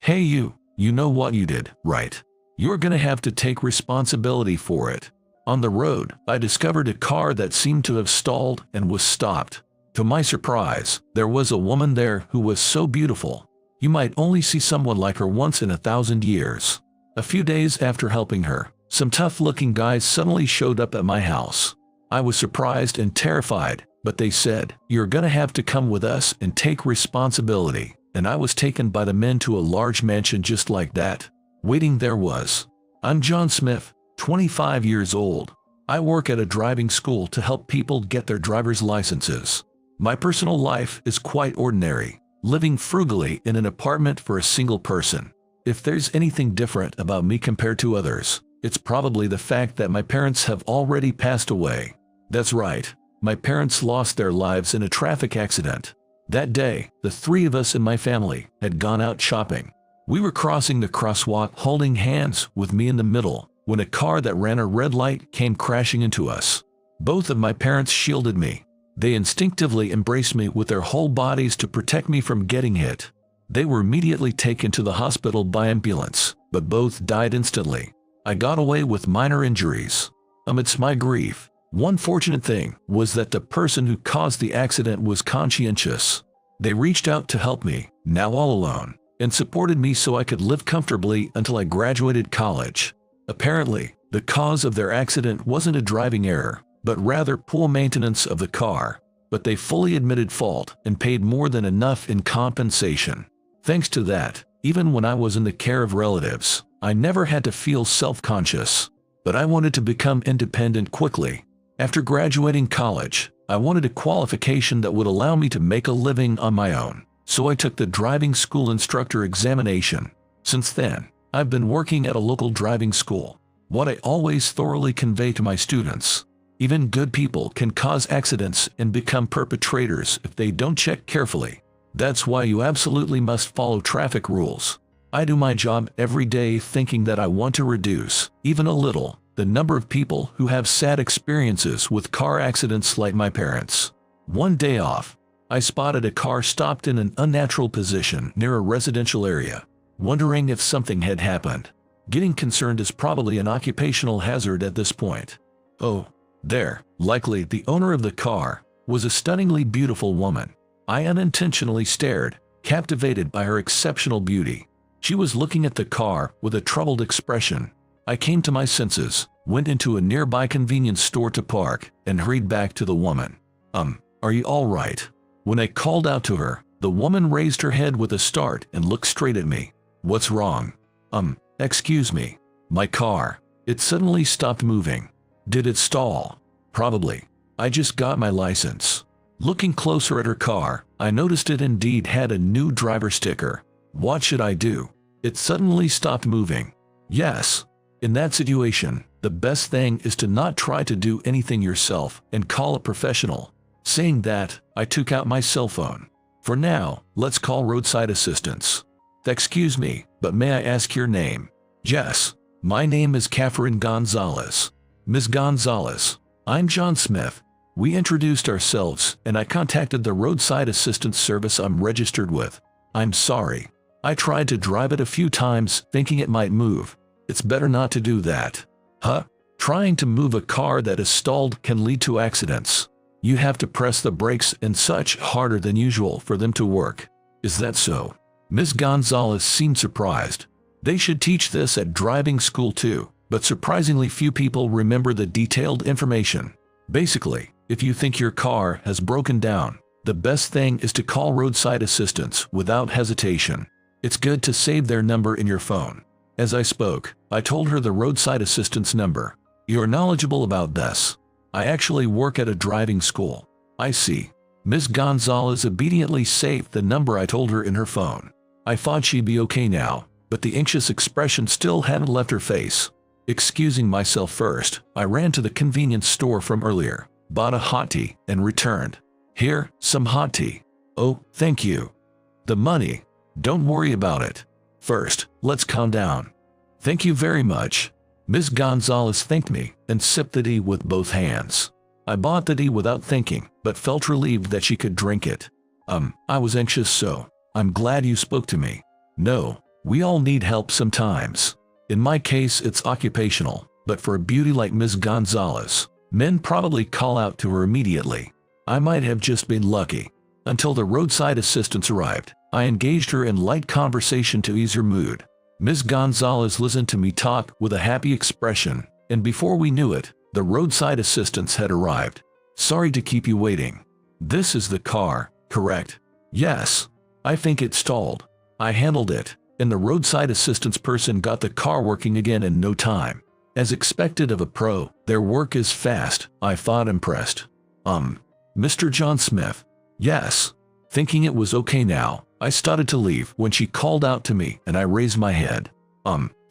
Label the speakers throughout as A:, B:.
A: Hey you know what you did, right? You're gonna have to take responsibility for it. On the road, I discovered a car that seemed to have stalled and was stopped. To my surprise, there was a woman there who was so beautiful. You might only see someone like her once in 1,000 years. A few days after helping her, some tough-looking guys suddenly showed up at my house. I was surprised and terrified, but they said, "You're gonna have to come with us and take responsibility." And I was taken by the men to a large mansion just like that. Waiting there was, "I'm John Smith, 25 years old. I work at a driving school to help people get their driver's licenses. My personal life is quite ordinary, living frugally in an apartment for a single person. If there's anything different about me compared to others, it's probably the fact that my parents have already passed away. That's right, my parents lost their lives in a traffic accident. That day, the three of us in my family had gone out shopping. We were crossing the crosswalk holding hands with me in the middle, when a car that ran a red light came crashing into us. Both of my parents shielded me. They instinctively embraced me with their whole bodies to protect me from getting hit. They were immediately taken to the hospital by ambulance, but both died instantly. I got away with minor injuries. Amidst my grief, one fortunate thing was that the person who caused the accident was conscientious. They reached out to help me, now all alone, and supported me so I could live comfortably until I graduated college. Apparently, the cause of their accident wasn't a driving error, but rather poor maintenance of the car. But they fully admitted fault and paid more than enough in compensation. Thanks to that, even when I was in the care of relatives, I never had to feel self-conscious. But I wanted to become independent quickly. After graduating college, I wanted a qualification that would allow me to make a living on my own, so I took the driving school instructor examination. Since then, I've been working at a local driving school. What I always thoroughly convey to my students: even good people can cause accidents and become perpetrators if they don't check carefully. That's why you absolutely must follow traffic rules. I do my job every day thinking that I want to reduce, even a little, the number of people who have sad experiences with car accidents like my parents. One day off, I spotted a car stopped in an unnatural position near a residential area, wondering if something had happened. Getting concerned is probably an occupational hazard at this point. Oh, there, likely the owner of the car, was a stunningly beautiful woman. I unintentionally stared, captivated by her exceptional beauty. She was looking at the car with a troubled expression. I came to my senses, went into a nearby convenience store to park, and hurried back to the woman. Are you all right?" When I called out to her, the woman raised her head with a start and looked straight at me. "What's wrong?" Excuse me. My car. It suddenly stopped moving." "Did it stall?" "Probably. I just got my license." Looking closer at her car, I noticed it indeed had a new driver sticker. What should I do? It suddenly stopped moving. Yes. In that situation, the best thing is to not try to do anything yourself and call a professional. Saying that, I took out my cell phone. "For now, let's call roadside assistance." "Excuse me, but may I ask your name?" "Yes. My name is Catherine Gonzalez." "Ms. Gonzalez, I'm John Smith." We introduced ourselves and I contacted the roadside assistance service I'm registered with. "I'm sorry. I tried to drive it a few times thinking it might move. It's better not to do that." "Huh? Trying to move a car that is stalled can lead to accidents. You have to press the brakes and such harder than usual for them to work." "Is that so?" Ms. Gonzalez seemed surprised. They should teach this at driving school too, but surprisingly few people remember the detailed information. Basically, if you think your car has broken down, the best thing is to call roadside assistance without hesitation. It's good to save their number in your phone. As I spoke, I told her the roadside assistance number. "You're knowledgeable about this." "I actually work at a driving school." "I see." Ms. Gonzalez obediently saved the number I told her in her phone. I thought she'd be okay now, but the anxious expression still hadn't left her face. Excusing myself first, I ran to the convenience store from earlier, bought a hot tea, and returned. "Here, some hot tea." "Oh, thank you." "The money? Don't worry about it. First, let's calm down." "Thank you very much." Ms. Gonzalez thanked me and sipped the tea with both hands. I bought the tea without thinking, but felt relieved that she could drink it. I was anxious, so I'm glad you spoke to me." "No, We all need help sometimes. In my case, it's occupational, but for a beauty like Ms. Gonzalez, men probably call out to her immediately. I might have just been lucky. Until the roadside assistants arrived, I engaged her in light conversation to ease her mood. Ms. Gonzalez listened to me talk with a happy expression, and before we knew it, the roadside assistants had arrived. Sorry to keep you waiting. This is the car, correct? Yes. I think it stalled. I handled it, and the roadside assistance person got the car working again in no time. As expected of a pro, their work is fast, I thought, impressed. Mr. John Smith. Yes. Thinking it was okay now, I started to leave when she called out to me and I raised my head.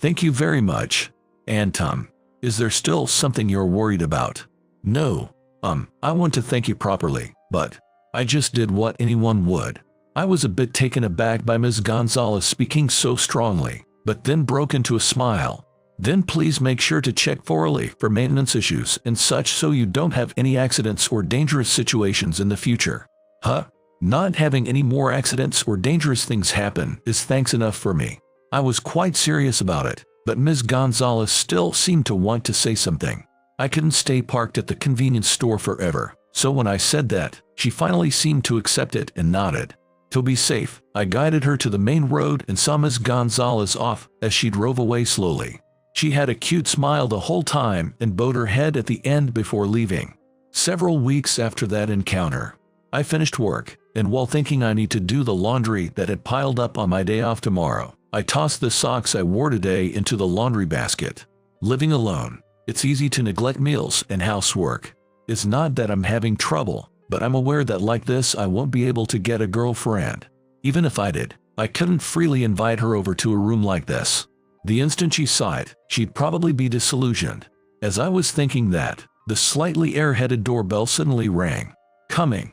A: Thank you very much. And is there still something you're worried about? No. I want to thank you properly, but I just did what anyone would. I was a bit taken aback by Ms. Gonzalez speaking so strongly, but then broke into a smile. Then please make sure to check thoroughly for maintenance issues and such so you don't have any accidents or dangerous situations in the future. Huh? Not having any more accidents or dangerous things happen is thanks enough for me. I was quite serious about it, but Ms. Gonzalez still seemed to want to say something. I couldn't stay parked at the convenience store forever, so when I said that, she finally seemed to accept it and nodded. To be safe, I guided her to the main road and saw Ms. Gonzalez off as she drove away slowly. She had a cute smile the whole time and bowed her head at the end before leaving. Several weeks after that encounter, I finished work, and while thinking I need to do the laundry that had piled up on my day off tomorrow, I tossed the socks I wore today into the laundry basket. Living alone, it's easy to neglect meals and housework. It's not that I'm having trouble, but I'm aware that like this I won't be able to get a girlfriend. Even if I did, I couldn't freely invite her over to a room like this. The instant she saw it, she'd probably be disillusioned. As I was thinking that, the slightly airheaded doorbell suddenly rang. Coming.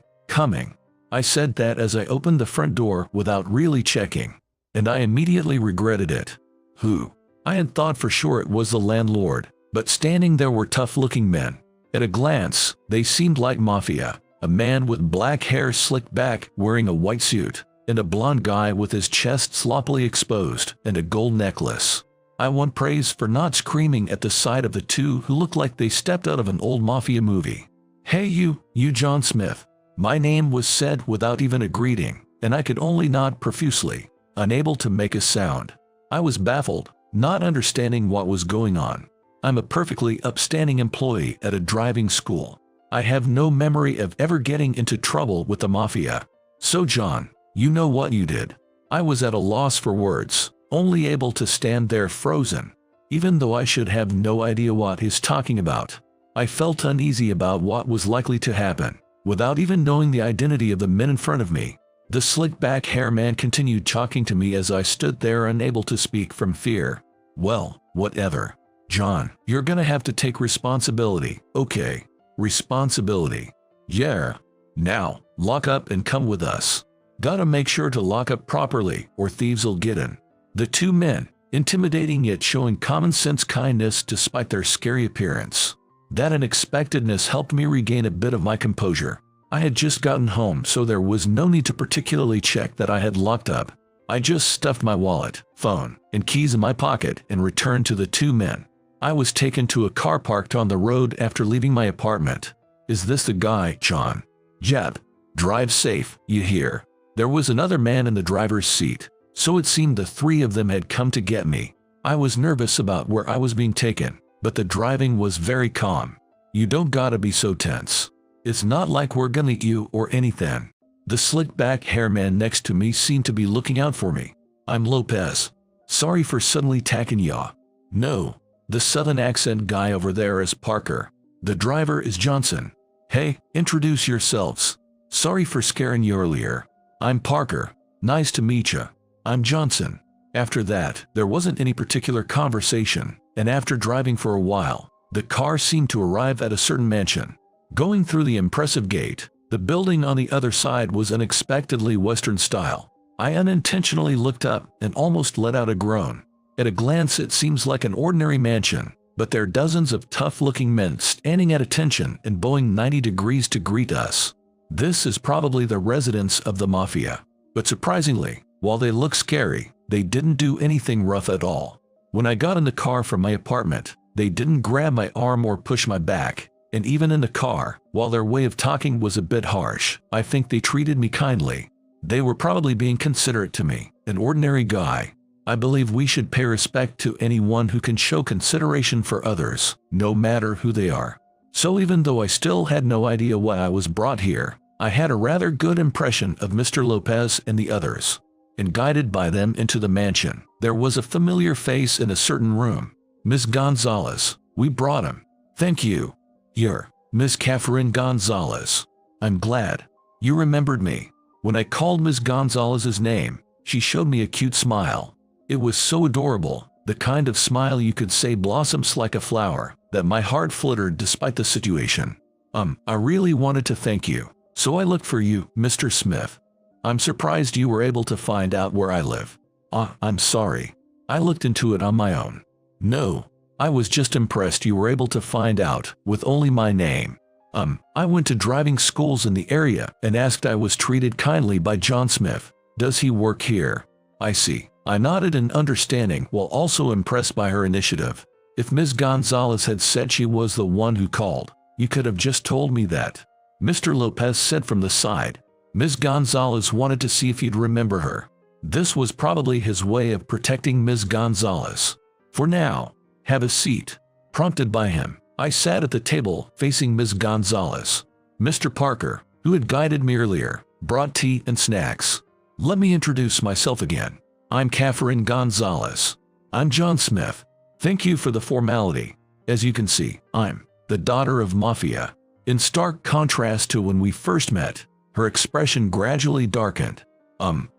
A: I said that as I opened the front door without really checking. And I immediately regretted it. Who? I had thought for sure it was the landlord, but standing there were tough-looking men. At a glance, they seemed like mafia. A man with black hair slicked back wearing a white suit, and a blonde guy with his chest sloppily exposed and a gold necklace. I want praise for not screaming at the sight of the two who looked like they stepped out of an old mafia movie. Hey you John Smith. My name was said without even a greeting, and I could only nod profusely, unable to make a sound. I was baffled, not understanding what was going on. I'm a perfectly upstanding employee at a driving school. I have no memory of ever getting into trouble with the mafia. So John, you know what you did. I was at a loss for words, only able to stand there frozen. Even though I should have no idea what he's talking about, I felt uneasy about what was likely to happen. Without even knowing the identity of the men in front of me, the slick-back hair man continued talking to me as I stood there unable to speak from fear. Well, whatever. John, you're gonna have to take responsibility, okay? Responsibility. Yeah. Now, lock up and come with us. Gotta make sure to lock up properly or thieves'll get in. The two men, intimidating yet showing common sense kindness despite their scary appearance. That unexpectedness helped me regain a bit of my composure. I had just gotten home, so there was no need to particularly check that I had locked up. I just stuffed my wallet, phone, and keys in my pocket and returned to the two men. I was taken to a car parked on the road after leaving my apartment. Is this the guy, John? Yep. Drive safe, you hear. There was another man in the driver's seat, so it seemed the three of them had come to get me. I was nervous about where I was being taken, but the driving was very calm. You don't gotta be so tense. It's not like we're gonna eat you or anything. The slick-back hair man next to me seemed to be looking out for me. I'm Lopez. Sorry for suddenly tacking ya. No. The southern accent guy over there is Parker. The driver is Johnson. Hey, introduce yourselves. Sorry for scaring you earlier. I'm Parker. Nice to meet ya. I'm Johnson. After that, there wasn't any particular conversation, and after driving for a while, the car seemed to arrive at a certain mansion. Going through the impressive gate, the building on the other side was unexpectedly Western style. I unintentionally looked up and almost let out a groan. At a glance it seems like an ordinary mansion, but there are dozens of tough-looking men standing at attention and bowing 90 degrees to greet us. This is probably the residence of the mafia. But surprisingly, while they look scary, They didn't do anything rough at all. When I got in the car from my apartment, they didn't grab my arm or push my back. And even in the car, while their way of talking was a bit harsh, I think they treated me kindly. They were probably being considerate to me, an ordinary guy. I believe we should pay respect to anyone who can show consideration for others, no matter who they are. So even though I still had no idea why I was brought here, I had a rather good impression of Mr. Lopez and the others. And guided by them into the mansion, there was a familiar face in a certain room. Miss Gonzalez, we brought him. Thank you. You're Miss Catherine Gonzalez. I'm glad you remembered me. When I called Miss Gonzalez's name, she showed me a cute smile. It was so adorable, the kind of smile you could say blossoms like a flower, that my heart fluttered despite the situation. I really wanted to thank you, so I looked for you, Mr. Smith. I'm surprised you were able to find out where I live. I'm sorry. I looked into it on my own. No, I was just impressed you were able to find out with only my name. I went to driving schools in the area and asked I was treated kindly by John Smith. Does he work here? I see. I nodded in understanding while also impressed by her initiative. If Ms. Gonzalez had said she was the one who called, you could have just told me that. Mr. Lopez said from the side. Ms. Gonzalez wanted to see if you'd remember her. This was probably his way of protecting Ms. Gonzalez. For now, have a seat. Prompted by him, I sat at the table facing Ms. Gonzalez. Mr. Parker, who had guided me earlier, brought tea and snacks. Let me introduce myself again. I'm Catherine Gonzalez. I'm John Smith. Thank you for the formality. As you can see, I'm the daughter of mafia. In stark contrast to when we first met, her expression gradually darkened.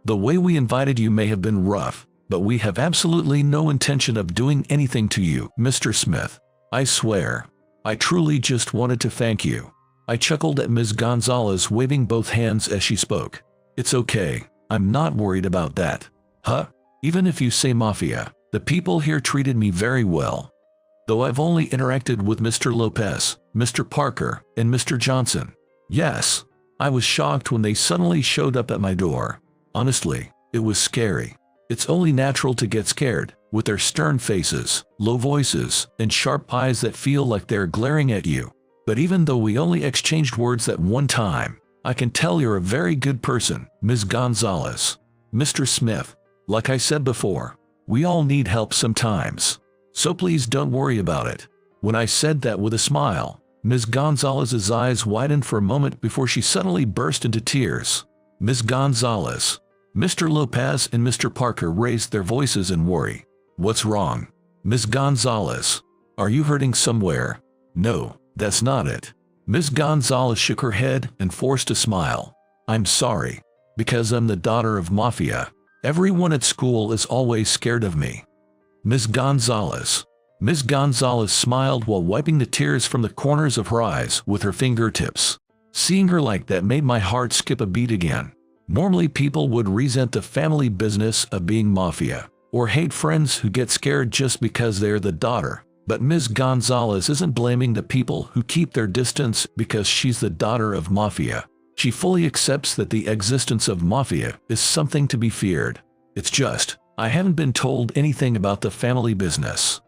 A: The way we invited you may have been rough, but we have absolutely no intention of doing anything to you, Mr. Smith. I swear. I truly just wanted to thank you. I chuckled at Ms. Gonzalez, waving both hands as she spoke. It's okay. I'm not worried about that. Huh? Even if you say mafia, the people here treated me very well. Though I've only interacted with Mr. Lopez, Mr. Parker, and Mr. Johnson. Yes. I was shocked when they suddenly showed up at my door. Honestly, it was scary. It's only natural to get scared, with their stern faces, low voices, and sharp eyes that feel like they're glaring at you. But even though we only exchanged words that one time, I can tell you're a very good person, Ms. Gonzalez. Mr. Smith, like I said before, we all need help sometimes. So please don't worry about it. When I said that with a smile, Ms. Gonzalez's eyes widened for a moment before she suddenly burst into tears. Ms. Gonzalez, Mr. Lopez and Mr. Parker raised their voices in worry. What's wrong? Ms. Gonzalez, are you hurting somewhere? No, that's not it. Ms. Gonzalez shook her head and forced a smile. I'm sorry. Because I'm the daughter of mafia. Everyone at school is always scared of me. Ms. Gonzalez. Ms. Gonzalez smiled while wiping the tears from the corners of her eyes with her fingertips. Seeing her like that made my heart skip a beat again. Normally people would resent the family business of being mafia, or hate friends who get scared just because they're the daughter. But Ms. Gonzalez isn't blaming the people who keep their distance because she's the daughter of mafia. She fully accepts that the existence of mafia is something to be feared. It's just, I haven't been told anything about the family business.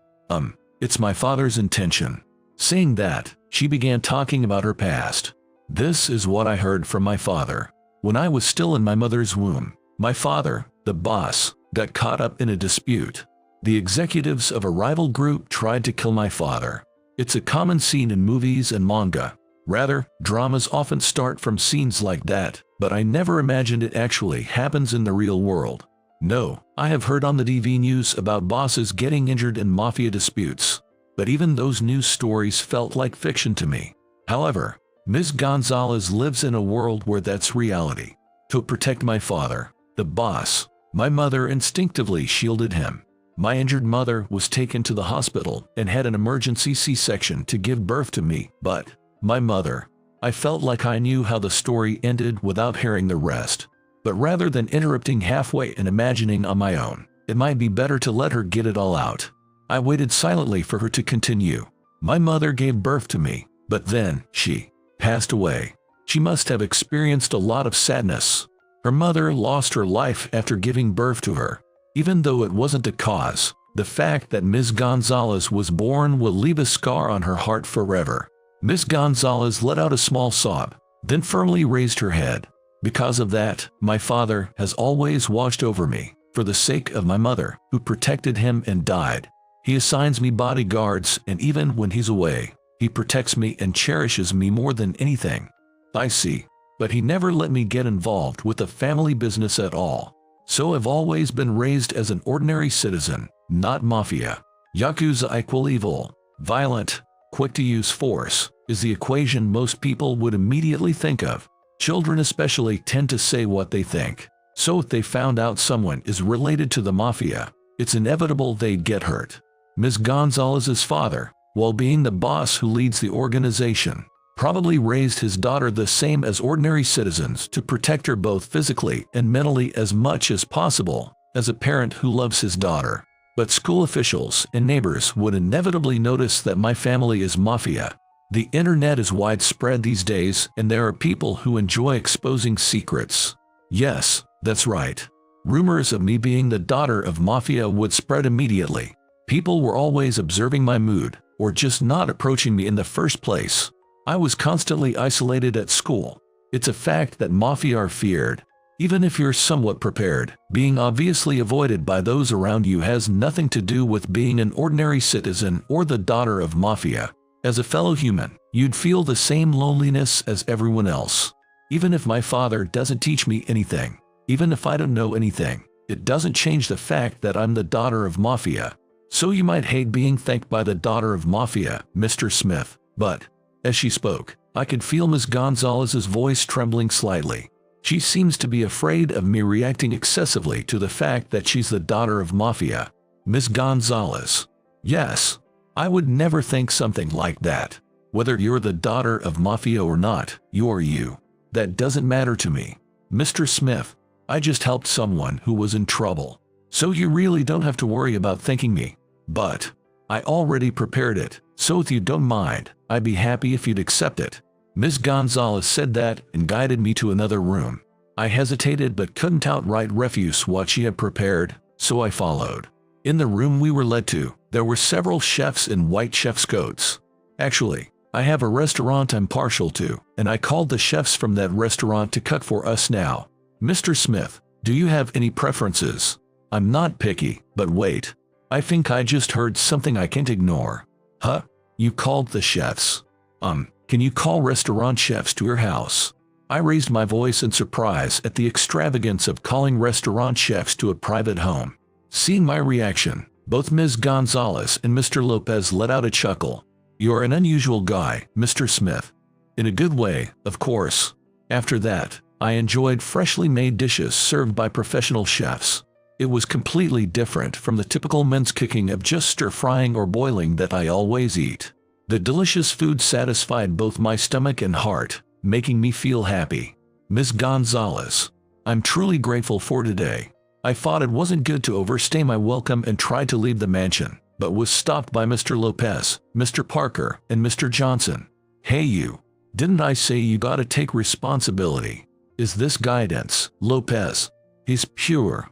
A: It's my father's intention. Saying that, she began talking about her past. This is what I heard from my father. When I was still in my mother's womb, my father, the boss, got caught up in a dispute. The executives of a rival group tried to kill my father. It's a common scene in movies and manga. Rather, dramas often start from scenes like that, but I never imagined it actually happens in the real world. No, I have heard on the TV news about bosses getting injured in mafia disputes, but even those news stories felt like fiction to me. However, Ms. Gonzalez lives in a world where that's reality. To protect my father, the boss, my mother instinctively shielded him. My injured mother was taken to the hospital and had an emergency C-section to give birth to me, but my mother, I felt like I knew how the story ended without hearing the rest. But rather than interrupting halfway and imagining on my own, it might be better to let her get it all out. I waited silently for her to continue. My mother gave birth to me, but then she passed away. She must have experienced a lot of sadness. Her mother lost her life after giving birth to her. Even though it wasn't the cause, the fact that Ms. Gonzalez was born will leave a scar on her heart forever. Ms. Gonzalez let out a small sob, then firmly raised her head. Because of that, my father has always watched over me, for the sake of my mother, who protected him and died. He assigns me bodyguards, and even when he's away, he protects me and cherishes me more than anything. I see. But he never let me get involved with the family business at all. So I've always been raised as an ordinary citizen, not mafia. Yakuza equal evil, violent, quick to use force, is the equation most people would immediately think of. Children especially tend to say what they think. So if they found out someone is related to the mafia, it's inevitable they'd get hurt. Ms. Gonzalez's father, while being the boss who leads the organization, probably raised his daughter the same as ordinary citizens to protect her both physically and mentally as much as possible, as a parent who loves his daughter. But school officials and neighbors would inevitably notice that my family is mafia. The internet is widespread these days, and there are people who enjoy exposing secrets. Yes, that's right. Rumors of me being the daughter of mafia would spread immediately. People were always observing my mood, or just not approaching me in the first place. I was constantly isolated at school. It's a fact that mafia are feared. Even if you're somewhat prepared, being obviously avoided by those around you has nothing to do with being an ordinary citizen or the daughter of mafia. As a fellow human, you'd feel the same loneliness as everyone else. Even if my father doesn't teach me anything, even if I don't know anything, it doesn't change the fact that I'm the daughter of mafia. So you might hate being thanked by the daughter of mafia, Mr. Smith, but as she spoke, I could feel Ms. Gonzalez's voice trembling slightly. She seems to be afraid of me reacting excessively to the fact that she's the daughter of mafia. Ms. Gonzalez. Yes, I would never think something like that. Whether you're the daughter of mafia or not, you're you. That doesn't matter to me. Mr. Smith, I just helped someone who was in trouble. So you really don't have to worry about thanking me. But I already prepared it, so if you don't mind, I'd be happy if you'd accept it. Ms. Gonzalez said that and guided me to another room. I hesitated but couldn't outright refuse what she had prepared, so I followed. In the room we were led to, there were several chefs in white chef's coats. Actually, I have a restaurant I'm partial to, and I called the chefs from that restaurant to cook for us now. Mr. Smith, do you have any preferences? I'm not picky, but wait. I think I just heard something I can't ignore. Huh? You called the chefs? Can you call restaurant chefs to your house? I raised my voice in surprise at the extravagance of calling restaurant chefs to a private home. Seeing my reaction, both Ms. Gonzalez and Mr. Lopez let out a chuckle. You're an unusual guy, Mr. Smith. In a good way, of course. After that, I enjoyed freshly made dishes served by professional chefs. It was completely different from the typical men's cooking of just stir-frying or boiling that I always eat. The delicious food satisfied both my stomach and heart, making me feel happy. Ms. Gonzalez, I'm truly grateful for today. I thought it wasn't good to overstay my welcome and tried to leave the mansion, but was stopped by Mr. Lopez, Mr. Parker, and Mr. Johnson. Hey you, didn't I say you gotta take responsibility? Is this guidance, Lopez? He's pure.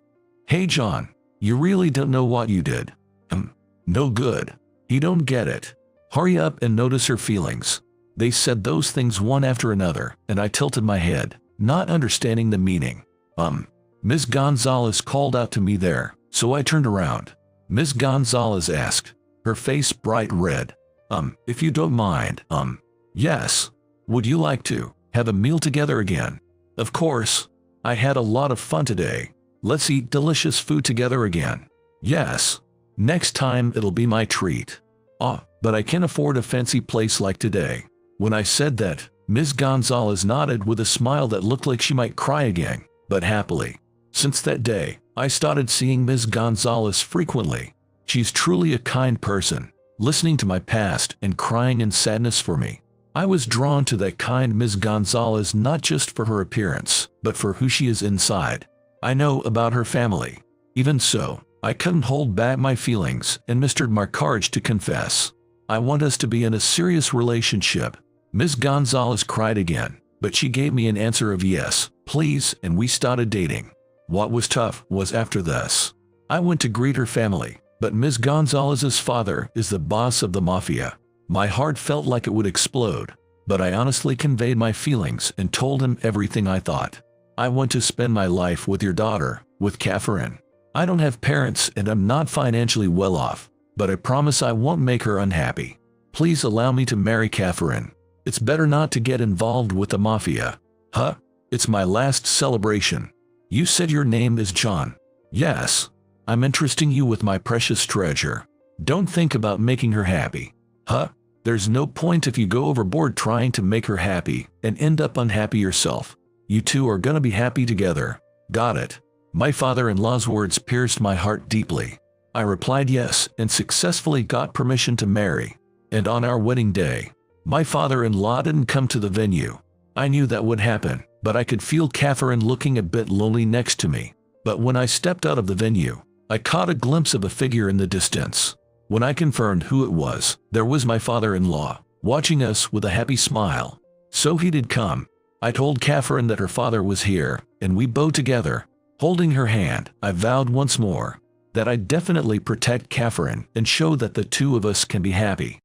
A: Hey John, you really don't know what you did. No good. He don't get it. Hurry up and notice her feelings. They said those things one after another, and I tilted my head, not understanding the meaning. Ms. Gonzalez called out to me there, so I turned around. Ms. Gonzalez asked, her face bright red. If you don't mind, yes. Would you like to have a meal together again? Of course. I had a lot of fun today. Let's eat delicious food together again. Yes. Next time it'll be my treat. But I can't afford a fancy place like today. When I said that, Ms. Gonzalez nodded with a smile that looked like she might cry again, but happily. Since that day, I started seeing Ms. Gonzalez frequently. She's truly a kind person, listening to my past and crying in sadness for me. I was drawn to that kind Ms. Gonzalez not just for her appearance, but for who she is inside. I know about her family. Even so, I couldn't hold back my feelings and mustered my courage to confess. I want us to be in a serious relationship. Ms. Gonzalez cried again, but she gave me an answer of yes, please, and we started dating. What was tough was after this. I went to greet her family, but Ms. Gonzalez's father is the boss of the mafia. My heart felt like it would explode, but I honestly conveyed my feelings and told him everything I thought. I want to spend my life with your daughter, with Catherine. I don't have parents and I'm not financially well off, but I promise I won't make her unhappy. Please allow me to marry Catherine. It's better not to get involved with the mafia. Huh? It's my last celebration. You said your name is John. Yes. I'm entrusting you with my precious treasure. Don't think about making her happy. Huh? There's no point if you go overboard trying to make her happy and end up unhappy yourself. You two are gonna be happy together. Got it? My father-in-law's words pierced my heart deeply. I replied yes and successfully got permission to marry. And on our wedding day, my father-in-law didn't come to the venue. I knew that would happen, but I could feel Catherine looking a bit lonely next to me. But when I stepped out of the venue, I caught a glimpse of a figure in the distance. When I confirmed who it was, there was my father-in-law, watching us with a happy smile. So he did come. I told Catherine that her father was here, and we bowed together. Holding her hand, I vowed once more that I'd definitely protect Catherine and show that the two of us can be happy.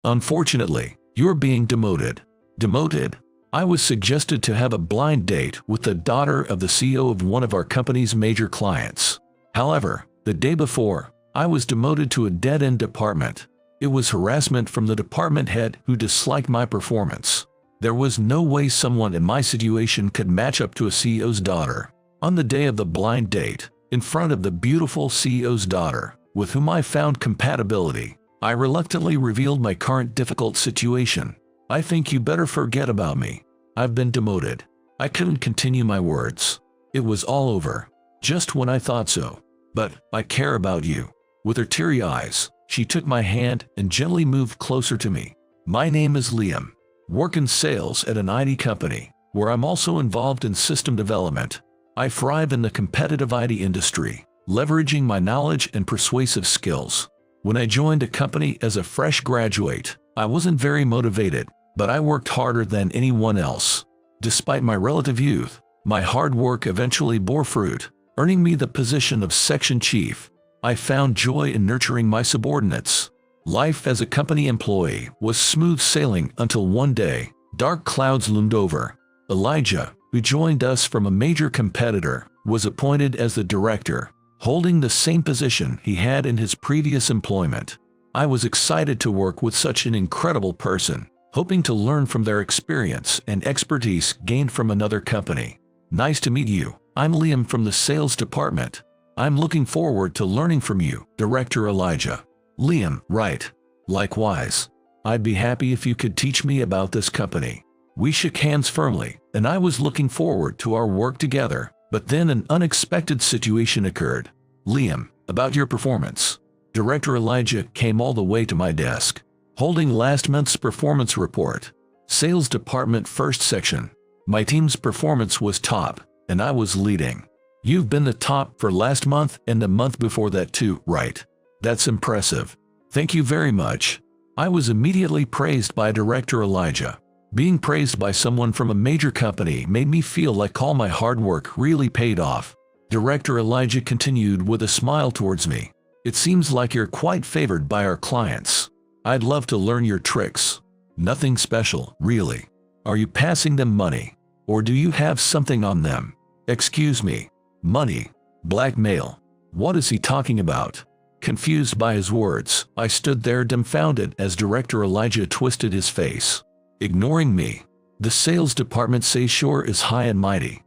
A: Unfortunately, you're being demoted. Demoted? I was suggested to have a blind date with the daughter of the CEO of one of our company's major clients. However, the day before, I was demoted to a dead-end department. It was harassment from the department head who disliked my performance. There was no way someone in my situation could match up to a CEO's daughter. On the day of the blind date, in front of the beautiful CEO's daughter, with whom I found compatibility, I reluctantly revealed my current difficult situation. I think you better forget about me. I've been demoted. I couldn't continue my words. It was all over. Just when I thought so. But I care about you. With her teary eyes, she took my hand and gently moved closer to me. My name is Liam. Work in sales at an IT company, where I'm also involved in system development. I thrive in the competitive IT industry, leveraging my knowledge and persuasive skills. When I joined a company as a fresh graduate, I wasn't very motivated, but I worked harder than anyone else. Despite my relative youth, my hard work eventually bore fruit, earning me the position of section chief. I found joy in nurturing my subordinates. Life as a company employee was smooth sailing until one day, dark clouds loomed over. Elijah, who joined us from a major competitor, was appointed as the director, holding the same position he had in his previous employment. I was excited to work with such an incredible person, hoping to learn from their experience and expertise gained from another company. Nice to meet you. I'm Liam from the sales department. I'm looking forward to learning from you, Director Elijah. Liam, right. Likewise. I'd be happy if you could teach me about this company. We shook hands firmly, and I was looking forward to our work together, but then an unexpected situation occurred. Liam, about your performance. Director Elijah came all the way to my desk, holding last month's performance report. Sales department first section. My team's performance was top, and I was leading. You've been the top for last month and the month before that too, right? That's impressive. Thank you very much. I was immediately praised by Director Elijah. Being praised by someone from a major company made me feel like all my hard work really paid off. Director Elijah continued with a smile towards me. It seems like you're quite favored by our clients. I'd love to learn your tricks. Nothing special, really. Are you passing them money? Or do you have something on them? Excuse me. Money. Blackmail. What is he talking about? Confused by his words, I stood there dumbfounded as Director Elijah twisted his face. Ignoring me. The sales department says sure is high and mighty.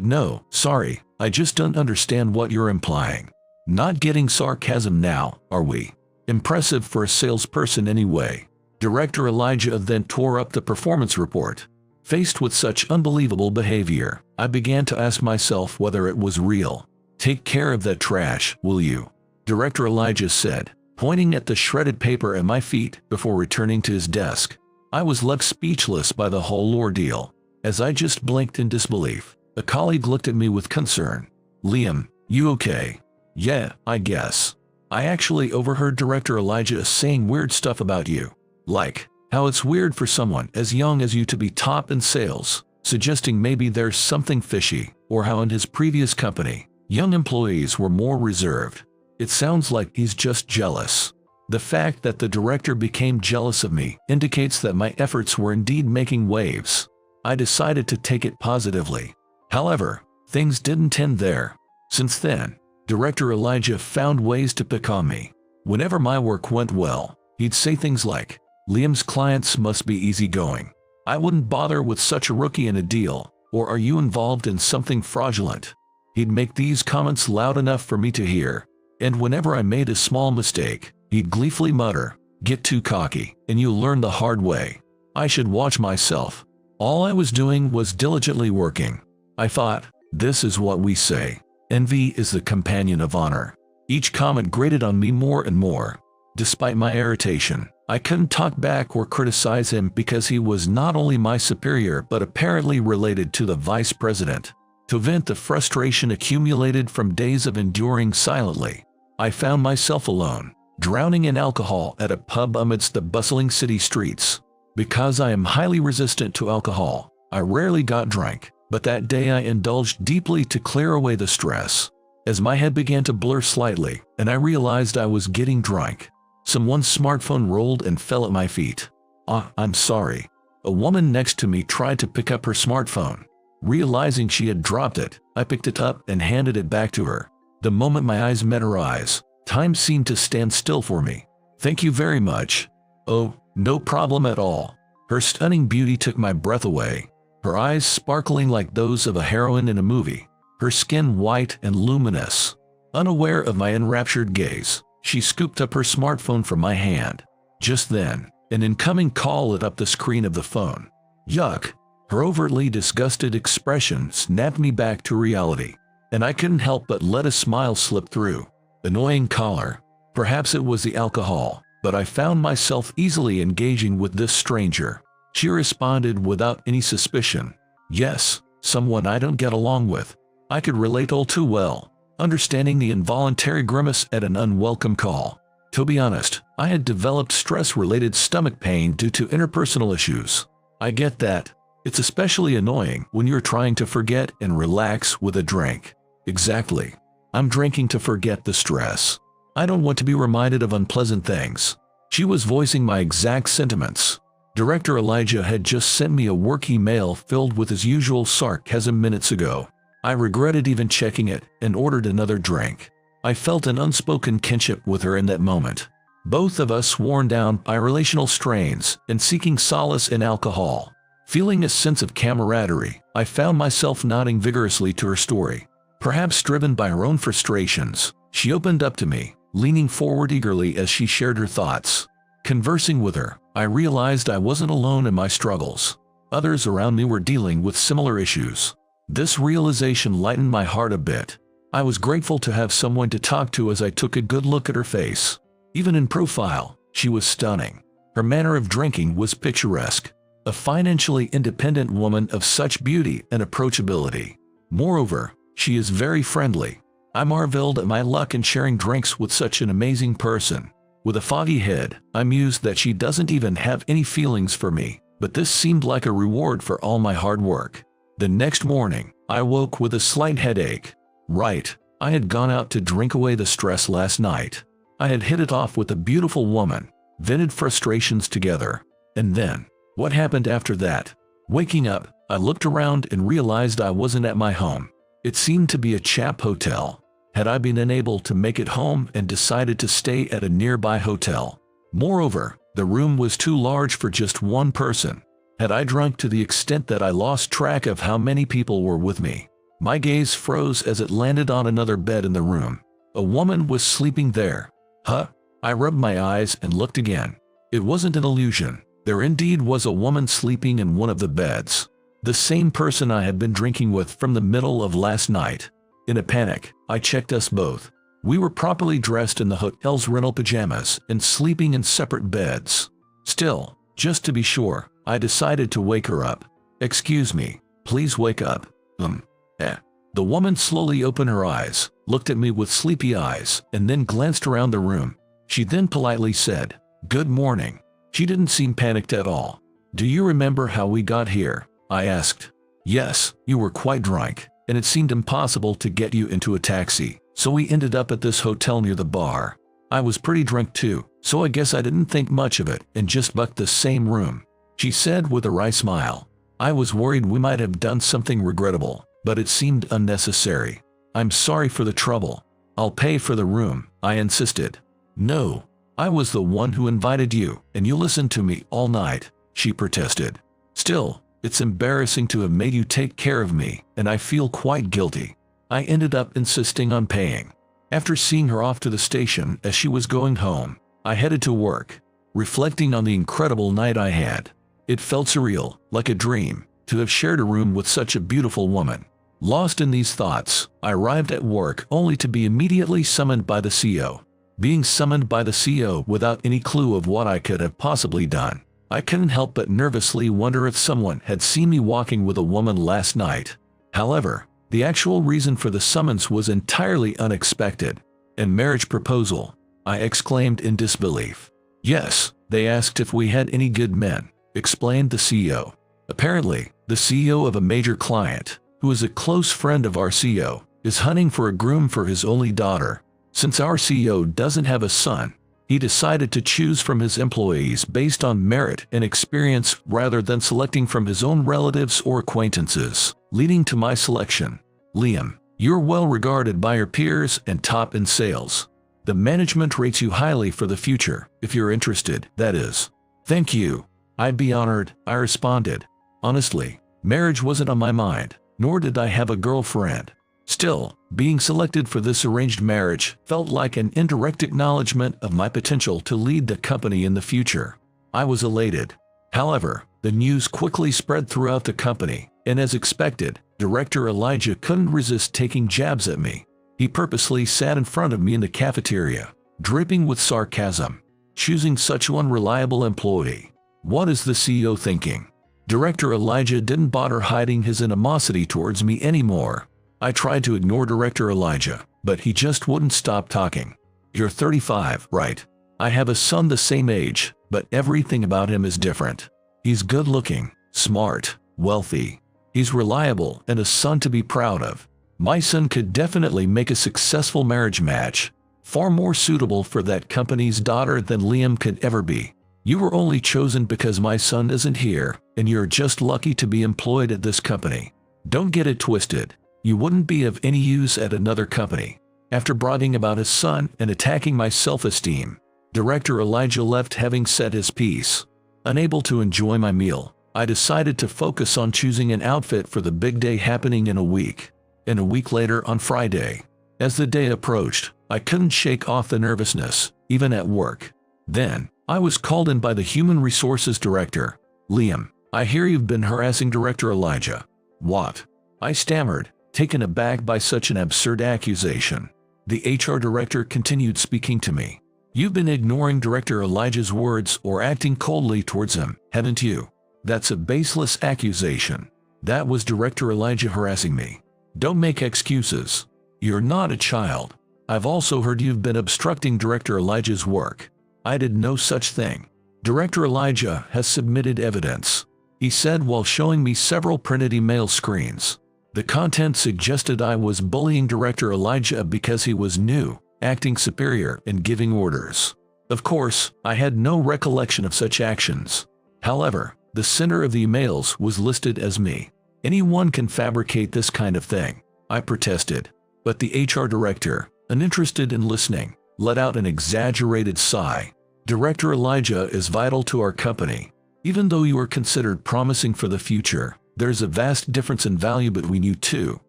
A: No, sorry, I just don't understand what you're implying. Not getting sarcasm now, are we? Impressive for a salesperson anyway. Director Elijah then tore up the performance report. Faced with such unbelievable behavior, I began to ask myself whether it was real. Take care of that trash, will you? Director Elijah said, pointing at the shredded paper at my feet before returning to his desk. I was left speechless by the whole ordeal. As I just blinked in disbelief, a colleague looked at me with concern. Liam, you okay? Yeah, I guess. I actually overheard Director Elijah saying weird stuff about you. Like, how it's weird for someone as young as you to be top in sales, suggesting maybe there's something fishy, or how in his previous company, Young employees were more reserved. It sounds like he's just jealous. The fact that the director became jealous of me indicates that my efforts were indeed making waves. I decided to take it positively. However, things didn't end there. Since then, Director Elijah found ways to pick on me. Whenever my work went well, he'd say things like, "Liam's clients must be easygoing. I wouldn't bother with such a rookie in a deal," or "Are you involved in something fraudulent?" He'd make these comments loud enough for me to hear, and whenever I made a small mistake, he'd gleefully mutter, "Get too cocky, and you'll learn the hard way." I should watch myself. All I was doing was diligently working. I thought, this is what we say. Envy is the companion of honor. Each comment grated on me more and more. Despite my irritation, I couldn't talk back or criticize him because he was not only my superior but apparently related to the vice president. To vent the frustration accumulated from days of enduring silently, I found myself alone, drowning in alcohol at a pub amidst the bustling city streets. Because I am highly resistant to alcohol, I rarely got drunk, but that day I indulged deeply to clear away the stress. As my head began to blur slightly, and I realized I was getting drunk, someone's smartphone rolled and fell at my feet. I'm sorry. A woman next to me tried to pick up her smartphone. Realizing she had dropped it, I picked it up and handed it back to her. The moment my eyes met her eyes, time seemed to stand still for me. "Thank you very much." "Oh, no problem at all." Her stunning beauty took my breath away. Her eyes sparkling like those of a heroine in a movie. Her skin white and luminous. Unaware of my enraptured gaze, she scooped up her smartphone from my hand. Just then, an incoming call lit up the screen of the phone. Yuck! Her overtly disgusted expression snapped me back to reality, and I couldn't help but let a smile slip through. Annoying caller. Perhaps it was the alcohol, but I found myself easily engaging with this stranger. She responded without any suspicion. Yes, someone I don't get along with. I could relate all too well, understanding the involuntary grimace at an unwelcome call. To be honest, I had developed stress-related stomach pain due to interpersonal issues. I get that. It's especially annoying when you're trying to forget and relax with a drink. Exactly. I'm drinking to forget the stress. I don't want to be reminded of unpleasant things. She was voicing my exact sentiments. Director Elijah had just sent me a work email filled with his usual sarcasm minutes ago. I regretted even checking it and ordered another drink. I felt an unspoken kinship with her in that moment. Both of us worn down by relational strains and seeking solace in alcohol. Feeling a sense of camaraderie, I found myself nodding vigorously to her story. Perhaps driven by her own frustrations, she opened up to me, leaning forward eagerly as she shared her thoughts. Conversing with her, I realized I wasn't alone in my struggles. Others around me were dealing with similar issues. This realization lightened my heart a bit. I was grateful to have someone to talk to as I took a good look at her face. Even in profile, she was stunning. Her manner of drinking was picturesque. A financially independent woman of such beauty and approachability. Moreover, she is very friendly. I marveled at my luck in sharing drinks with such an amazing person. With a foggy head, I mused that she doesn't even have any feelings for me, but this seemed like a reward for all my hard work. The next morning, I woke with a slight headache. Right, I had gone out to drink away the stress last night. I had hit it off with a beautiful woman, vented frustrations together, and then, what happened after that? Waking up, I looked around and realized I wasn't at my home. It seemed to be a chap hotel. Had I been unable to make it home and decided to stay at a nearby hotel? Moreover, the room was too large for just one person. Had I drunk to the extent that I lost track of how many people were with me? My gaze froze as it landed on another bed in the room. A woman was sleeping there. Huh? I rubbed my eyes and looked again. It wasn't an illusion. There indeed was a woman sleeping in one of the beds. The same person I had been drinking with from the middle of last night. In a panic, I checked us both. We were properly dressed in the hotel's rental pajamas and sleeping in separate beds. Still, just to be sure, I decided to wake her up. "Excuse me, please wake up." The woman slowly opened her eyes, looked at me with sleepy eyes, and then glanced around the room. She then politely said, "Good morning." She didn't seem panicked at all. "Do you remember how we got here?" I asked. "Yes, you were quite drunk. and it seemed impossible to get you into a taxi, so we ended up at this hotel near the bar. I was pretty drunk too, so I guess I didn't think much of it and just booked the same room," she said with a wry smile. "I was worried we might have done something regrettable, but it seemed unnecessary. I'm sorry for the trouble. I'll pay for the room," I insisted. "No, I was the one who invited you, and you listened to me all night," she protested. "Still, it's embarrassing to have made you take care of me, and I feel quite guilty." I ended up insisting on paying. After seeing her off to the station as she was going home, I headed to work, reflecting on the incredible night I had. It felt surreal, like a dream, to have shared a room with such a beautiful woman. Lost in these thoughts, I arrived at work only to be immediately summoned by the CEO. Being summoned by the CEO without any clue of what I could have possibly done, I couldn't help but nervously wonder if someone had seen me walking with a woman last night. However, the actual reason for the summons was entirely unexpected. "And marriage proposal?" I exclaimed in disbelief. "Yes, they asked if we had any good men," explained the CEO. Apparently, the CEO of a major client, who is a close friend of our CEO, is hunting for a groom for his only daughter. Since our CEO doesn't have a son, he decided to choose from his employees based on merit and experience rather than selecting from his own relatives or acquaintances, leading to my selection. "Liam, you're well regarded by your peers and top in sales. The management rates you highly for the future, if you're interested, that is." "Thank you. I'd be honored," I responded. Honestly, marriage wasn't on my mind, nor did I have a girlfriend. Still, being selected for this arranged marriage felt like an indirect acknowledgement of my potential to lead the company in the future. I was elated. However, the news quickly spread throughout the company, and as expected, Director Elijah couldn't resist taking jabs at me. He purposely sat in front of me in the cafeteria, dripping with sarcasm. "Choosing such an unreliable employee. What is the CEO thinking?" Director Elijah didn't bother hiding his animosity towards me anymore. I tried to ignore Director Elijah, but he just wouldn't stop talking. "You're 35, right? I have a son the same age, but everything about him is different. He's good-looking, smart, wealthy. He's reliable and a son to be proud of. My son could definitely make a successful marriage match, far more suitable for that company's daughter than Liam could ever be. You were only chosen because my son isn't here, and you're just lucky to be employed at this company. Don't get it twisted. You wouldn't be of any use at another company." After bragging about his son and attacking my self-esteem, Director Elijah left having said his piece. Unable to enjoy my meal, I decided to focus on choosing an outfit for the big day happening in a week. And a week later on Friday. As the day approached, I couldn't shake off the nervousness, even at work. Then, I was called in by the Human Resources Director. "Liam, I hear you've been harassing Director Elijah." "What?" I stammered, taken aback by such an absurd accusation. The HR Director continued speaking to me. "You've been ignoring Director Elijah's words or acting coldly towards him, haven't you? That's a baseless accusation. That was Director Elijah harassing me. Don't make excuses. You're not a child. I've also heard you've been obstructing Director Elijah's work." "I did no such thing. Director Elijah has submitted evidence," he said while showing me several printed email screens. The content suggested I was bullying Director Elijah because he was new, acting superior, and giving orders. Of course, I had no recollection of such actions. However, the sender of the emails was listed as me. "Anyone can fabricate this kind of thing," I protested. But the HR Director, uninterested in listening, let out an exaggerated sigh. "Director Elijah is vital to our company. Even though you are considered promising for the future, there's a vast difference in value between you two."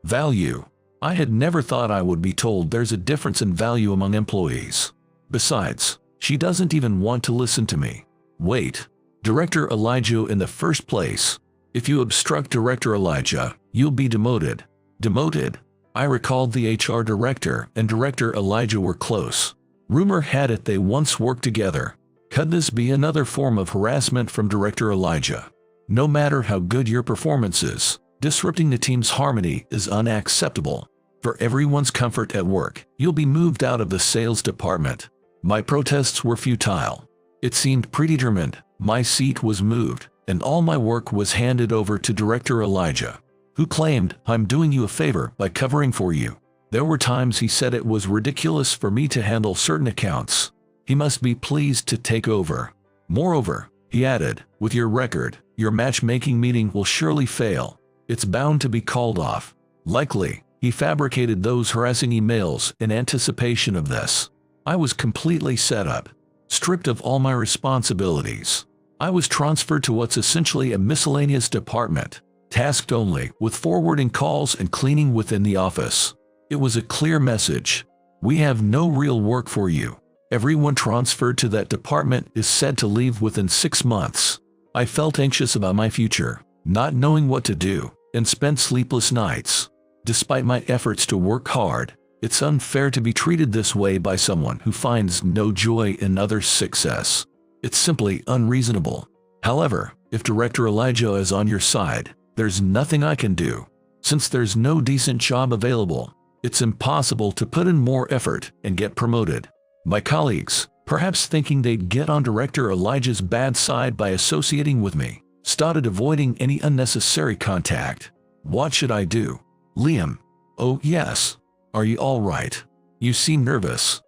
A: Value? I had never thought I would be told there's a difference in value among employees. Besides, she doesn't even want to listen to me. Wait. Director Elijah in the first place. If you obstruct Director Elijah, you'll be demoted. Demoted? I recalled the HR Director and Director Elijah were close. Rumor had it they once worked together. Could this be another form of harassment from Director Elijah? No matter how good your performance is, disrupting the team's harmony is unacceptable. For everyone's comfort at work, you'll be moved out of the sales department. My protests were futile. It seemed predetermined. My seat was moved, and all my work was handed over to Director Elijah. who claimed I'm doing you a favor by covering for you. There were times he said it was ridiculous for me to handle certain accounts. He must be pleased to take over. Moreover, he added, with your record, your matchmaking meeting will surely fail. It's bound to be called off. Likely, he fabricated those harassing emails in anticipation of this. I was completely set up, stripped of all my responsibilities. I was transferred to what's essentially a miscellaneous department, tasked only with forwarding calls and cleaning within the office. It was a clear message. We have no real work for you. Everyone transferred to that department is said to leave within 6 months. I felt anxious about my future, not knowing what to do, and spent sleepless nights. Despite my efforts to work hard, it's unfair to be treated this way by someone who finds no joy in others' success. It's simply unreasonable. However, if Director Elijah is on your side, there's nothing I can do. Since there's no decent job available, it's impossible to put in more effort and get promoted. My colleagues, perhaps thinking they'd get on Director Elijah's bad side by associating with me, started avoiding any unnecessary contact. What should I do? Liam. Oh yes. Are you all right? You seem nervous.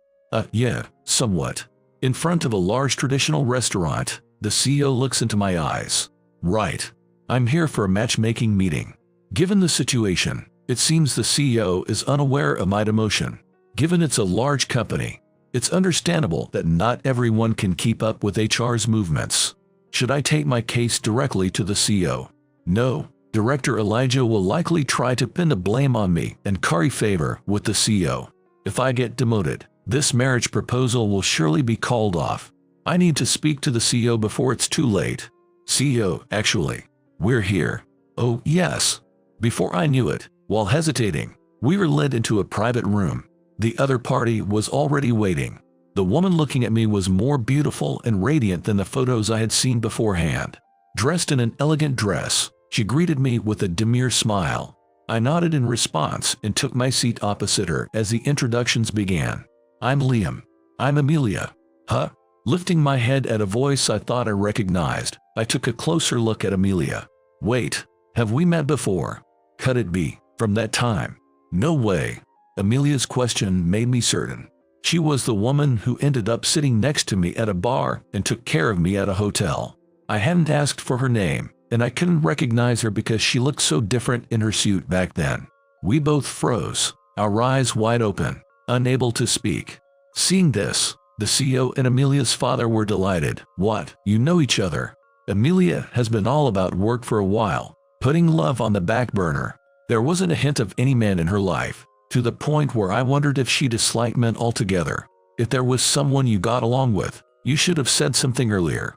A: Yeah, somewhat. In front of a large traditional restaurant, the CEO looks into my eyes. Right. I'm here for a matchmaking meeting. Given the situation, it seems the CEO is unaware of my demotion. Given it's a large company, it's understandable that not everyone can keep up with HR's movements. Should I take my case directly to the CEO? No. Director Elijah will likely try to pin the blame on me and curry favor with the CEO. If I get demoted, this marriage proposal will surely be called off. I need to speak to the CEO before it's too late. CEO, actually, we're here. Oh, yes. Before I knew it, while hesitating, we were led into a private room. The other party was already waiting. The woman looking at me was more beautiful and radiant than the photos I had seen beforehand. Dressed in an elegant dress, she greeted me with a demure smile. I nodded in response and took my seat opposite her as the introductions began. I'm Liam. I'm Amelia. Huh? Lifting my head at a voice I thought I recognized, I took a closer look at Amelia. Wait, have we met before? Could it be from that time? No way. Amelia's question made me certain. She was the woman who ended up sitting next to me at a bar and took care of me at a hotel. I hadn't asked for her name, and I couldn't recognize her because she looked so different in her suit back then. We both froze, our eyes wide open, unable to speak. Seeing this, the CEO and Amelia's father were delighted. What? You know each other? Amelia has been all about work for a while, putting love on the back burner. There wasn't a hint of any man in her life, to the point where I wondered if she disliked men altogether. If there was someone you got along with, you should have said something earlier.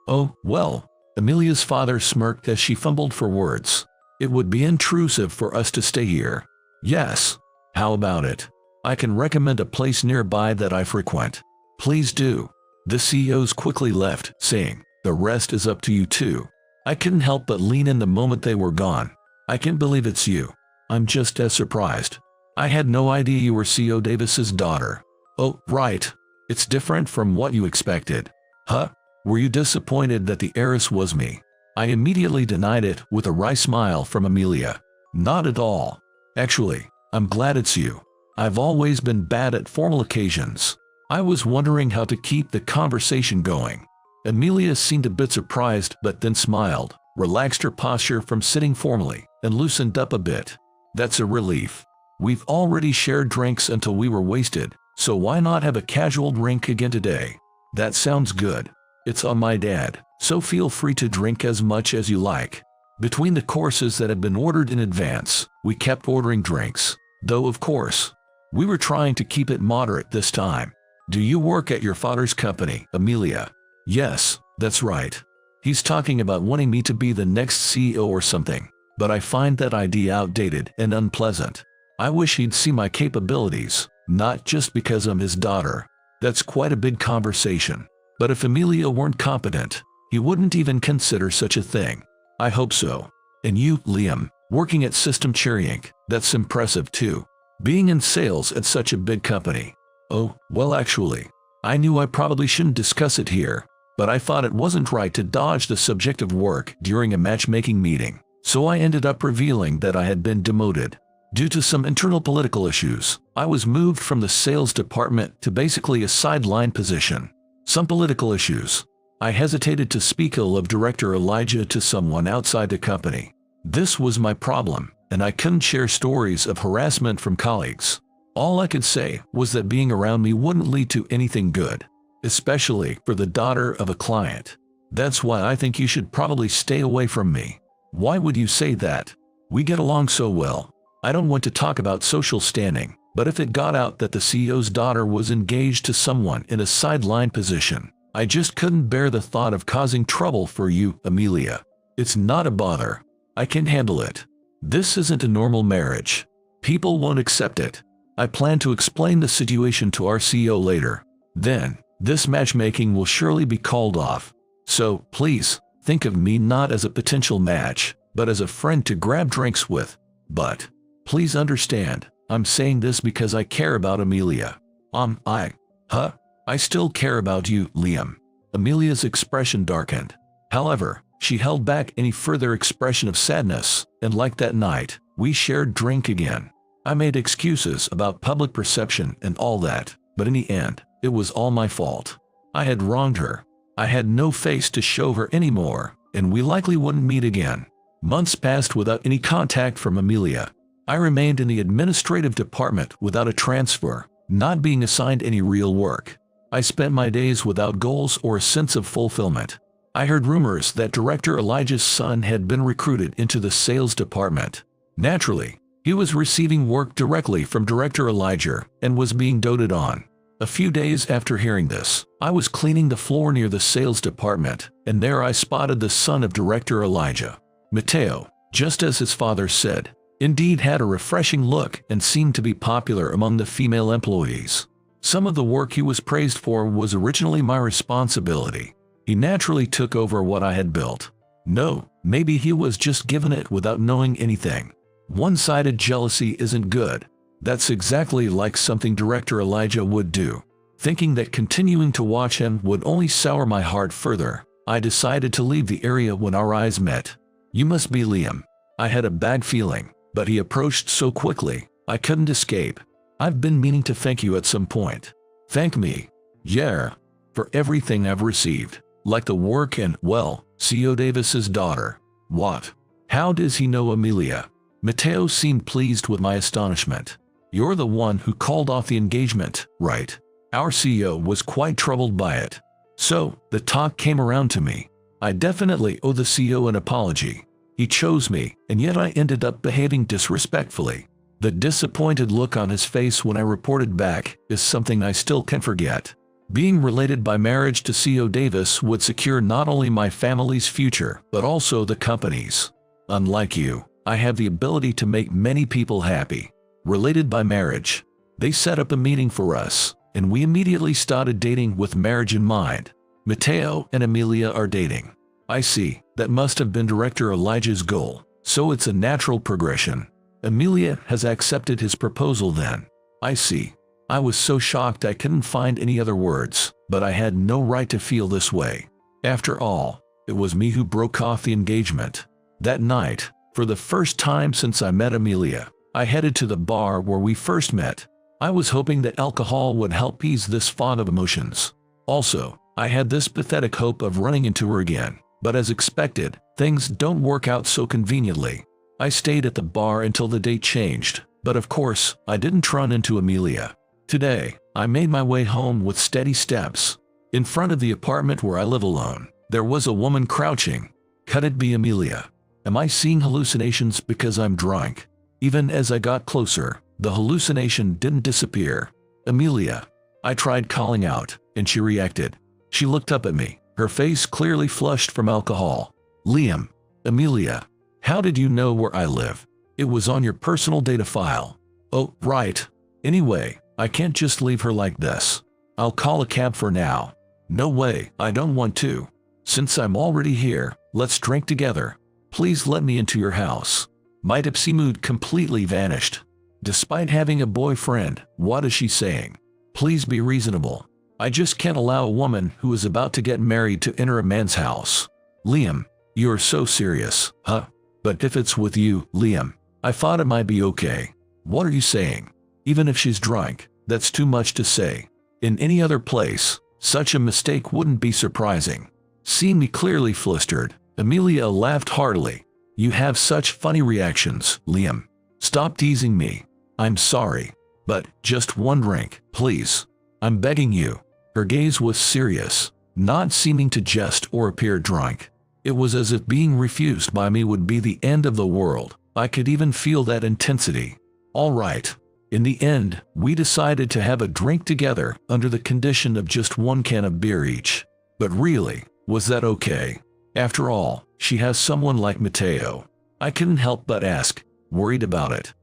A: Oh, well. Amelia's father smirked as she fumbled for words. It would be intrusive for us to stay here. Yes. How about it? I can recommend a place nearby that I frequent. Please do. The CEOs quickly left, saying, the rest is up to you too. I couldn't help but lean in the moment they were gone. I can't believe it's you. I'm just as surprised. I had no idea you were CEO Davis's daughter. Oh, right. It's different from what you expected. Huh? Were you disappointed that the heiress was me? I immediately denied it with a wry smile from Amelia. Not at all. Actually, I'm glad it's you. I've always been bad at formal occasions. I was wondering how to keep the conversation going. Amelia seemed a bit surprised but then smiled, relaxed her posture from sitting formally, and loosened up a bit. That's a relief. We've already shared drinks until we were wasted, so why not have a casual drink again today? That sounds good. It's on my dad, so feel free to drink as much as you like. Between the courses that had been ordered in advance, we kept ordering drinks, though of course, we were trying to keep it moderate this time. Do you work at your father's company, Amelia? Yes, that's right. He's talking about wanting me to be the next CEO or something, but I find that idea outdated and unpleasant. I wish he'd see my capabilities, not just because I'm his daughter. That's quite a big conversation. But if Amelia weren't competent, he wouldn't even consider such a thing. I hope so. And you, Liam, working at System Cherry Inc., that's impressive too. Being in sales at such a big company. Oh, well actually, I knew I probably shouldn't discuss it here, but I thought it wasn't right to dodge the subject of work during a matchmaking meeting. So I ended up revealing that I had been demoted. Due to some internal political issues, I was moved from the sales department to basically a sideline position. Some political issues. I hesitated to speak ill of Director Elijah to someone outside the company. This was my problem, and I couldn't share stories of harassment from colleagues. All I could say was that being around me wouldn't lead to anything good, especially for the daughter of a client. That's why I think you should probably stay away from me. Why would you say that? We get along so well. I don't want to talk about social standing, but if it got out that the CEO's daughter was engaged to someone in a sideline position, I just couldn't bear the thought of causing trouble for you, Amelia. It's not a bother. I can handle it. This isn't a normal marriage. People won't accept it. I plan to explain the situation to our CEO later. Then, this matchmaking will surely be called off. So, please, think of me not as a potential match, but as a friend to grab drinks with. But, please understand, I'm saying this because I care about Amelia. I still care about you, Liam. Amelia's expression darkened. However, she held back any further expression of sadness, and like that night, we shared drink again. I made excuses about public perception and all that, but in the end, it was all my fault. I had wronged her. I had no face to show her anymore, and we likely wouldn't meet again. Months passed without any contact from Amelia. I remained in the administrative department without a transfer, not being assigned any real work. I spent my days without goals or a sense of fulfillment. I heard rumors that Director Elijah's son had been recruited into the sales department. Naturally, he was receiving work directly from Director Elijah and was being doted on. A few days after hearing this, I was cleaning the floor near the sales department, and there I spotted the son of Director Elijah. Mateo, just as his father said, indeed had a refreshing look and seemed to be popular among the female employees. Some of the work he was praised for was originally my responsibility. He naturally took over what I had built. No, maybe he was just given it without knowing anything. One-sided jealousy isn't good. That's exactly like something Director Elijah would do. Thinking that continuing to watch him would only sour my heart further, I decided to leave the area when our eyes met. You must be Liam. I had a bad feeling, but he approached so quickly, I couldn't escape. I've been meaning to thank you at some point. Thank me. Yeah. For everything I've received. Like the work and, well, CEO Davis's daughter. What? How does he know Amelia? Mateo seemed pleased with my astonishment. You're the one who called off the engagement, right? Our CEO was quite troubled by it. So, the talk came around to me. I definitely owe the CEO an apology. He chose me, and yet I ended up behaving disrespectfully. The disappointed look on his face when I reported back is something I still can't forget. Being related by marriage to CEO Davis would secure not only my family's future, but also the company's. Unlike you, I have the ability to make many people happy. Related by marriage. They set up a meeting for us, and we immediately started dating with marriage in mind. Mateo and Amelia are dating. I see, that must have been Director Elijah's goal, so it's a natural progression. Amelia has accepted his proposal then. I see. I was so shocked I couldn't find any other words, but I had no right to feel this way. After all, it was me who broke off the engagement. That night, for the first time since I met Amelia, I headed to the bar where we first met. I was hoping that alcohol would help ease this fog of emotions. Also, I had this pathetic hope of running into her again, but as expected, things don't work out so conveniently. I stayed at the bar until the date changed, but of course, I didn't run into Amelia. Today, I made my way home with steady steps. In front of the apartment where I live alone, there was a woman crouching. Could it be Amelia? Am I seeing hallucinations because I'm drunk? Even as I got closer, the hallucination didn't disappear. Amelia. I tried calling out, and she reacted. She looked up at me, her face clearly flushed from alcohol. Liam. Amelia. How did you know where I live? It was on your personal data file. Oh, right. Anyway, I can't just leave her like this. I'll call a cab for now. No way, I don't want to. Since I'm already here, let's drink together. Please let me into your house. My tipsy mood completely vanished. Despite having a boyfriend, what is she saying? Please be reasonable. I just can't allow a woman who is about to get married to enter a man's house. Liam, you're so serious, huh? But if it's with you, Liam, I thought it might be okay. What are you saying? Even if she's drunk, that's too much to say. In any other place, such a mistake wouldn't be surprising. Seeing me clearly flustered, Amelia laughed heartily. You have such funny reactions, Liam. Stop teasing me. I'm sorry. But just one drink, please. I'm begging you. Her gaze was serious, not seeming to jest or appear drunk. It was as if being refused by me would be the end of the world. I could even feel that intensity. All right. In the end, we decided to have a drink together under the condition of just one can of beer each. But really, was that okay? After all, she has someone like Mateo. I couldn't help but ask, worried about it.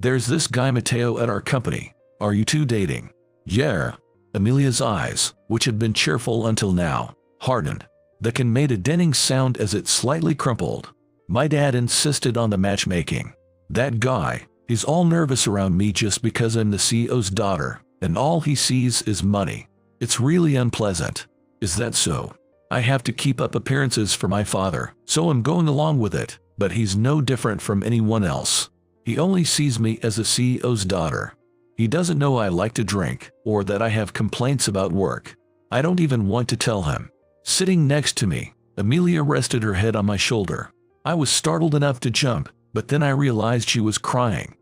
A: There's this guy Mateo at our company. Are you two dating? Yeah. Amelia's eyes, which had been cheerful until now, hardened. The can made a denting sound as it slightly crumpled. My dad insisted on the matchmaking. That guy, he's all nervous around me just because I'm the CEO's daughter, and all he sees is money. It's really unpleasant. Is that so? I have to keep up appearances for my father, so I'm going along with it, but he's no different from anyone else. He only sees me as the CEO's daughter. He doesn't know I like to drink, or that I have complaints about work. I don't even want to tell him. Sitting next to me, Amelia rested her head on my shoulder. I was startled enough to jump, but then I realized she was crying.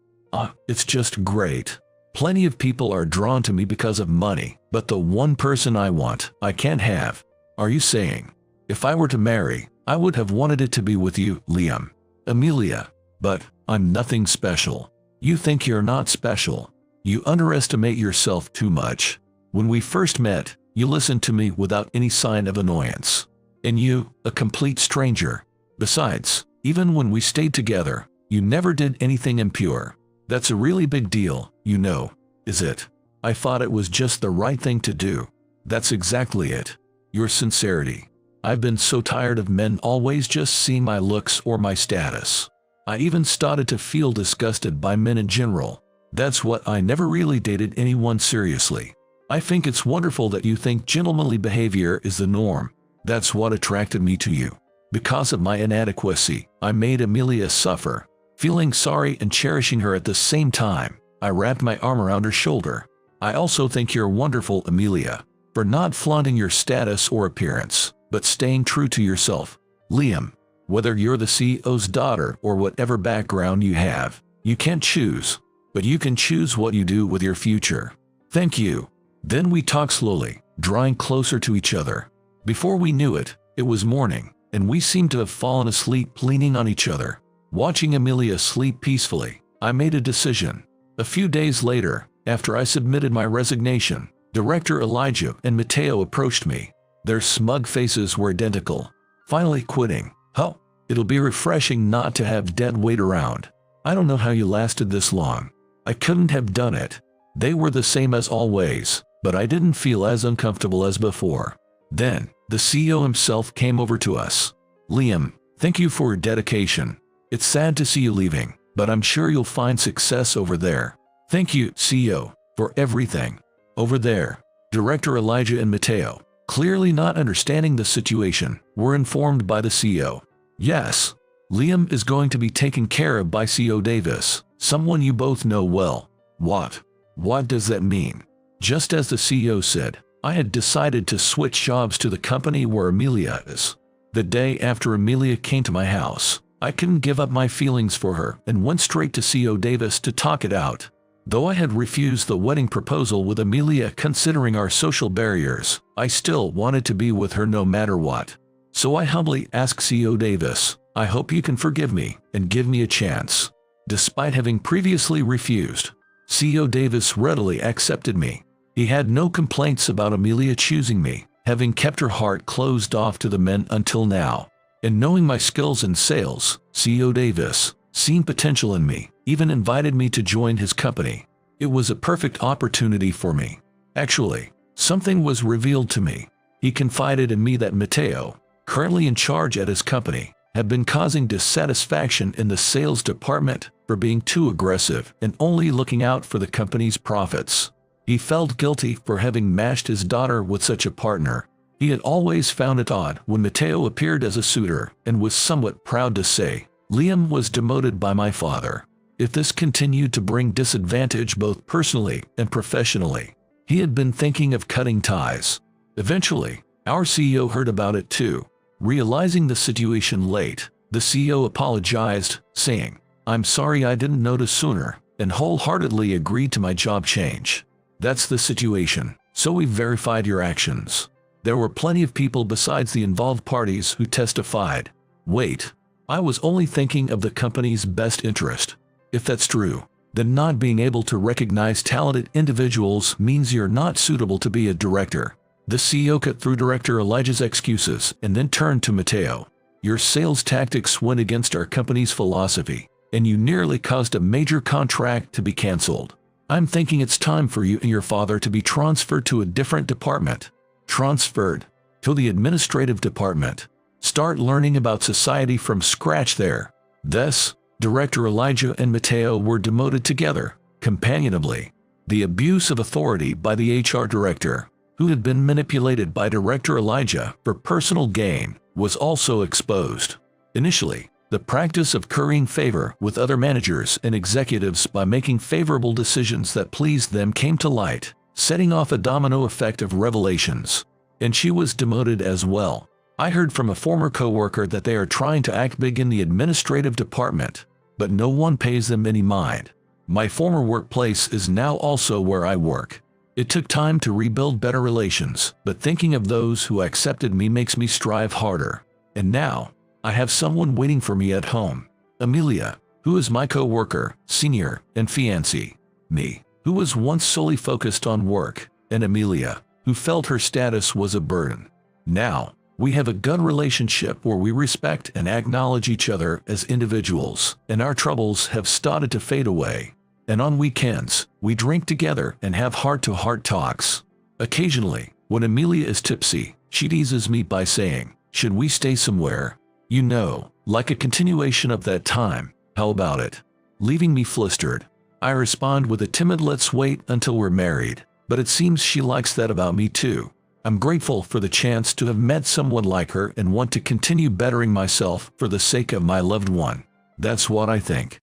A: It's just great. Plenty of people are drawn to me because of money, but the one person I want, I can't have. Are you saying, if I were to marry, I would have wanted it to be with you, Liam? Amelia. But I'm nothing special. You think you're not special. You underestimate yourself too much. When we first met, you listened to me without any sign of annoyance. And you, a complete stranger. Besides, even when we stayed together, you never did anything impure. That's a really big deal, you know, is it? I thought it was just the right thing to do. That's exactly it. Your sincerity. I've been so tired of men always just seeing my looks or my status. I even started to feel disgusted by men in general. That's what I never really dated anyone seriously. I think it's wonderful that you think gentlemanly behavior is the norm. That's what attracted me to you. Because of my inadequacy, I made Amelia suffer. Feeling sorry and cherishing her at the same time, I wrapped my arm around her shoulder. I also think you're wonderful, Amelia, for not flaunting your status or appearance, but staying true to yourself. Liam, whether you're the CEO's daughter or whatever background you have, you can't choose, but you can choose what you do with your future. Thank you. Then we talked slowly, drawing closer to each other. Before we knew it, it was morning, and we seemed to have fallen asleep leaning on each other. Watching Amelia sleep peacefully, I made a decision. A few days later, after I submitted my resignation, Director Elijah and Mateo approached me. Their smug faces were identical. Finally quitting. Oh, it'll be refreshing not to have dead weight around. I don't know how you lasted this long. I couldn't have done it. They were the same as always, but I didn't feel as uncomfortable as before. Then, the CEO himself came over to us. Liam, thank you for your dedication. It's sad to see you leaving, but I'm sure you'll find success over there. Thank you, CEO, for everything. Over there. Director Elijah and Mateo, clearly not understanding the situation, were informed by the CEO. Yes, Liam is going to be taken care of by CEO Davis, someone you both know well. What? What does that mean? Just as the CEO said, I had decided to switch jobs to the company where Amelia is. The day after Amelia came to my house, I couldn't give up my feelings for her and went straight to CEO Davis to talk it out. Though I had refused the wedding proposal with Amelia considering our social barriers, I still wanted to be with her no matter what. So I humbly asked CEO Davis, I hope you can forgive me and give me a chance. Despite having previously refused, CEO Davis readily accepted me. He had no complaints about Amelia choosing me, having kept her heart closed off to the men until now. And knowing my skills in sales, CEO Davis, seen potential in me, even invited me to join his company. It was a perfect opportunity for me. Actually, something was revealed to me. He confided in me that Mateo, currently in charge at his company, had been causing dissatisfaction in the sales department for being too aggressive and only looking out for the company's profits. He felt guilty for having matched his daughter with such a partner. He had always found it odd when Mateo appeared as a suitor and was somewhat proud to say, Liam was demoted by my father. If this continued to bring disadvantage both personally and professionally, he had been thinking of cutting ties. Eventually, our CEO heard about it too. Realizing the situation late, the CEO apologized, saying, "I'm sorry I didn't notice sooner," and wholeheartedly agreed to my job change. "That's the situation, so we've verified your actions." There were plenty of people besides the involved parties who testified. Wait, I was only thinking of the company's best interest. If that's true, then not being able to recognize talented individuals means you're not suitable to be a director. The CEO cut through Director Elijah's excuses and then turned to Mateo. "Your sales tactics went against our company's philosophy, and you nearly caused a major contract to be canceled. I'm thinking it's time for you and your father to be transferred to a different department." Transferred to the administrative department. Start learning about society from scratch there. Thus, Director Elijah and Mateo were demoted together, companionably. The abuse of authority by the HR director, who had been manipulated by Director Elijah for personal gain, was also exposed. Initially, the practice of currying favor with other managers and executives by making favorable decisions that pleased them came to light, setting off a domino effect of revelations. And she was demoted as well. I heard from a former coworker that they are trying to act big in the administrative department, but no one pays them any mind. My former workplace is now also where I work. It took time to rebuild better relations, but thinking of those who accepted me makes me strive harder. And now, I have someone waiting for me at home. Amelia, who is my coworker, senior, and fiancée. Me, who was once solely focused on work, and Amelia, who felt her status was a burden. Now, we have a good relationship where we respect and acknowledge each other as individuals, and our troubles have started to fade away. And on weekends, we drink together and have heart-to-heart talks. Occasionally, when Amelia is tipsy, she teases me by saying, "Should we stay somewhere? You know, like a continuation of that time, how about it?" Leaving me flustered. I respond with a timid "let's wait until we're married," but it seems she likes that about me too. I'm grateful for the chance to have met someone like her and want to continue bettering myself for the sake of my loved one. That's what I think.